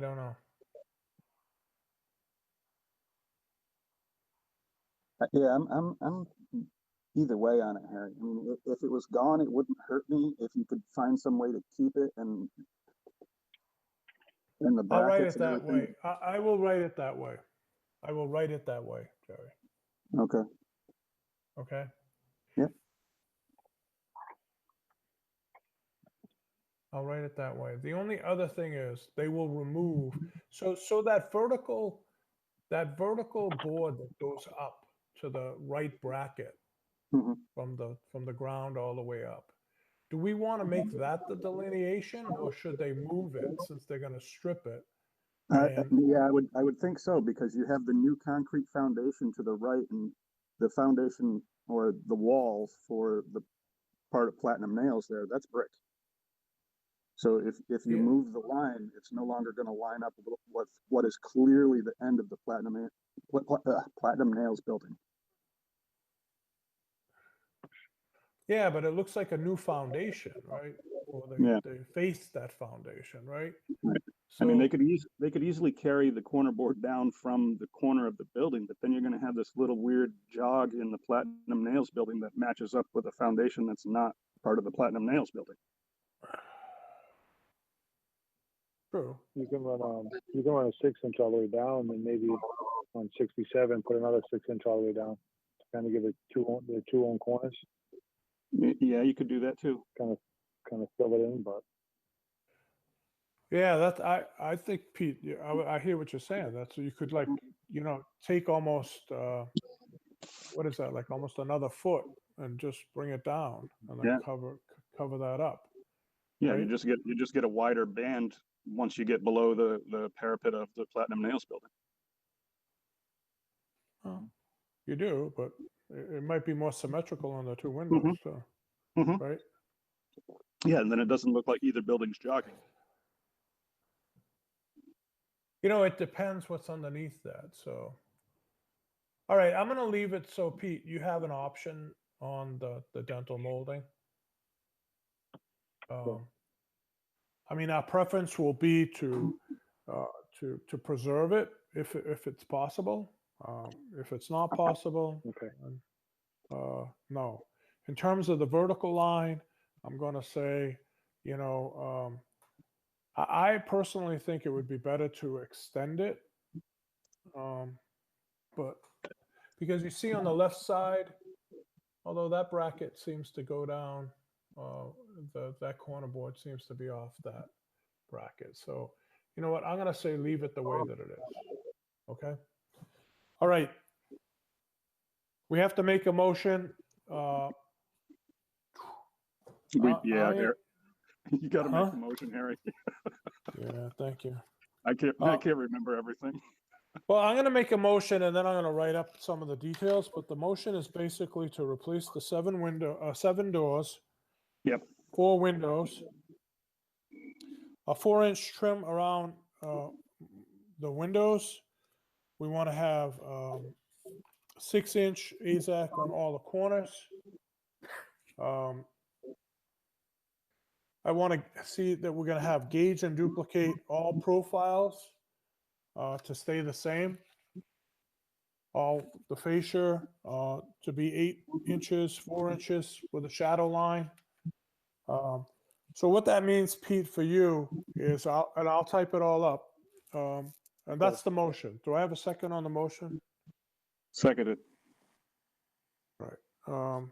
don't know. Yeah, I'm either way on it, Harry. I mean, if it was gone, it wouldn't hurt me if you could find some way to keep it and the I'll write brackets it and that everything. way. I will write it that way. I will write it that way, Jerry. Okay. Okay? Yep. I'll write it that way. The only other thing is they will remove, so that vertical board that goes up to the right bracket Mhm. from the ground all the way up. Do we want to make that the delineation, or should they move it since they're going to strip it? And Yeah, I would think so, because you have the new concrete foundation to the right, and the foundation or the walls for the part of Platinum Nails there, that's brick. So if you Yeah. move the line, it's no longer going to line up with what is clearly the end of the Platinum Nails building. yeah, but it looks like a new foundation, right? Or Yeah. they face that foundation, right? Right. I mean, So- they could easily carry the corner board down from the corner of the building, but then you're gonna have this little weird jog in the Platinum Nails building that matches up with a foundation that's not part of the Platinum Nails building. True. You can run a 6-inch all the way down, and maybe on 67 put another 6-inch all the way down, to kind of give it the two on corners, Yeah, you could do that too. kind of fill it in. But Yeah, I think Pete, yeah, I hear what you're saying. That's you could like, take almost what is that, like almost another foot and just bring it down and then Yeah. cover that up. Yeah, Right. you just get a wider band once you get below the parapet of the Platinum Nails building. Oh, you do, but it might be more symmetrical on the two windows, so, Mhm. right? Yeah, and then it doesn't look like either building's jogging. It depends what's underneath that, so. All right, I'm gonna leave it, so Pete, you have an option on the dental molding. I mean, our preference will be to preserve it if it's possible. If it's not possible, okay, then, no. In terms of the vertical line, I'm gonna say, I personally think it would be better to extend it. But because you see on the left side, although that bracket seems to go down, that corner board seems to be off that bracket. So, you know what? I'm gonna say leave it the way that it is. Okay. All right. We have to make a motion. Harry, you got to Huh? make the motion, Harry. Yeah, thank you. I can't remember everything. Well, I'm going to make a motion and then I'm going to write up some of the details. But the motion is basically to replace the 7 doors. Yep. 4 windows. A 4-inch trim around the windows. We want to have 6-inch AZAC on all the corners. I want to see that we're going to have gauge and duplicate all profiles to stay the same. All the fascia to be 8 inches, 4 inches with a shadow line. So what that means, Pete, for you is, I'll type it all up. And that's the motion. Do I have a second on the motion? Seconded. Right.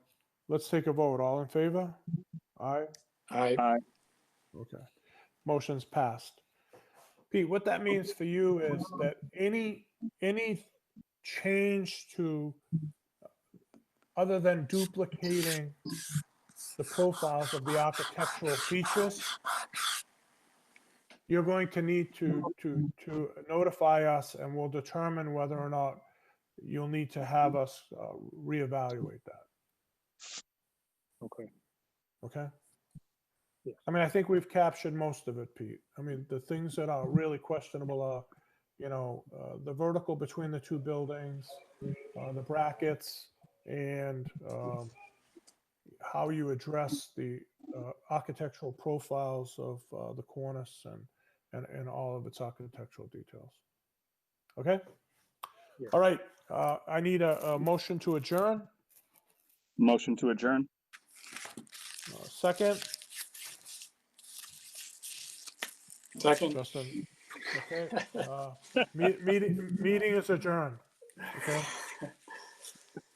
Let's take a vote. All in favor? Aye. I Okay. Motion's passed. Pete, what that means for you is that any change to, other than duplicating the profiles of the architectural features, you're going to need to notify us, and we'll determine whether or not you'll need to have us reevaluate that. okay, Okay? yes, I mean, I think we've captured most of it, Pete. I mean, the things that are really questionable are, the vertical between the two buildings, the brackets, and how you address the architectural profiles of the cornice and all of its architectural details. Okay? yes. All right. I need a motion to adjourn. Motion to adjourn. Second, second. Justin. Okay. Meeting is adjourned. Okay.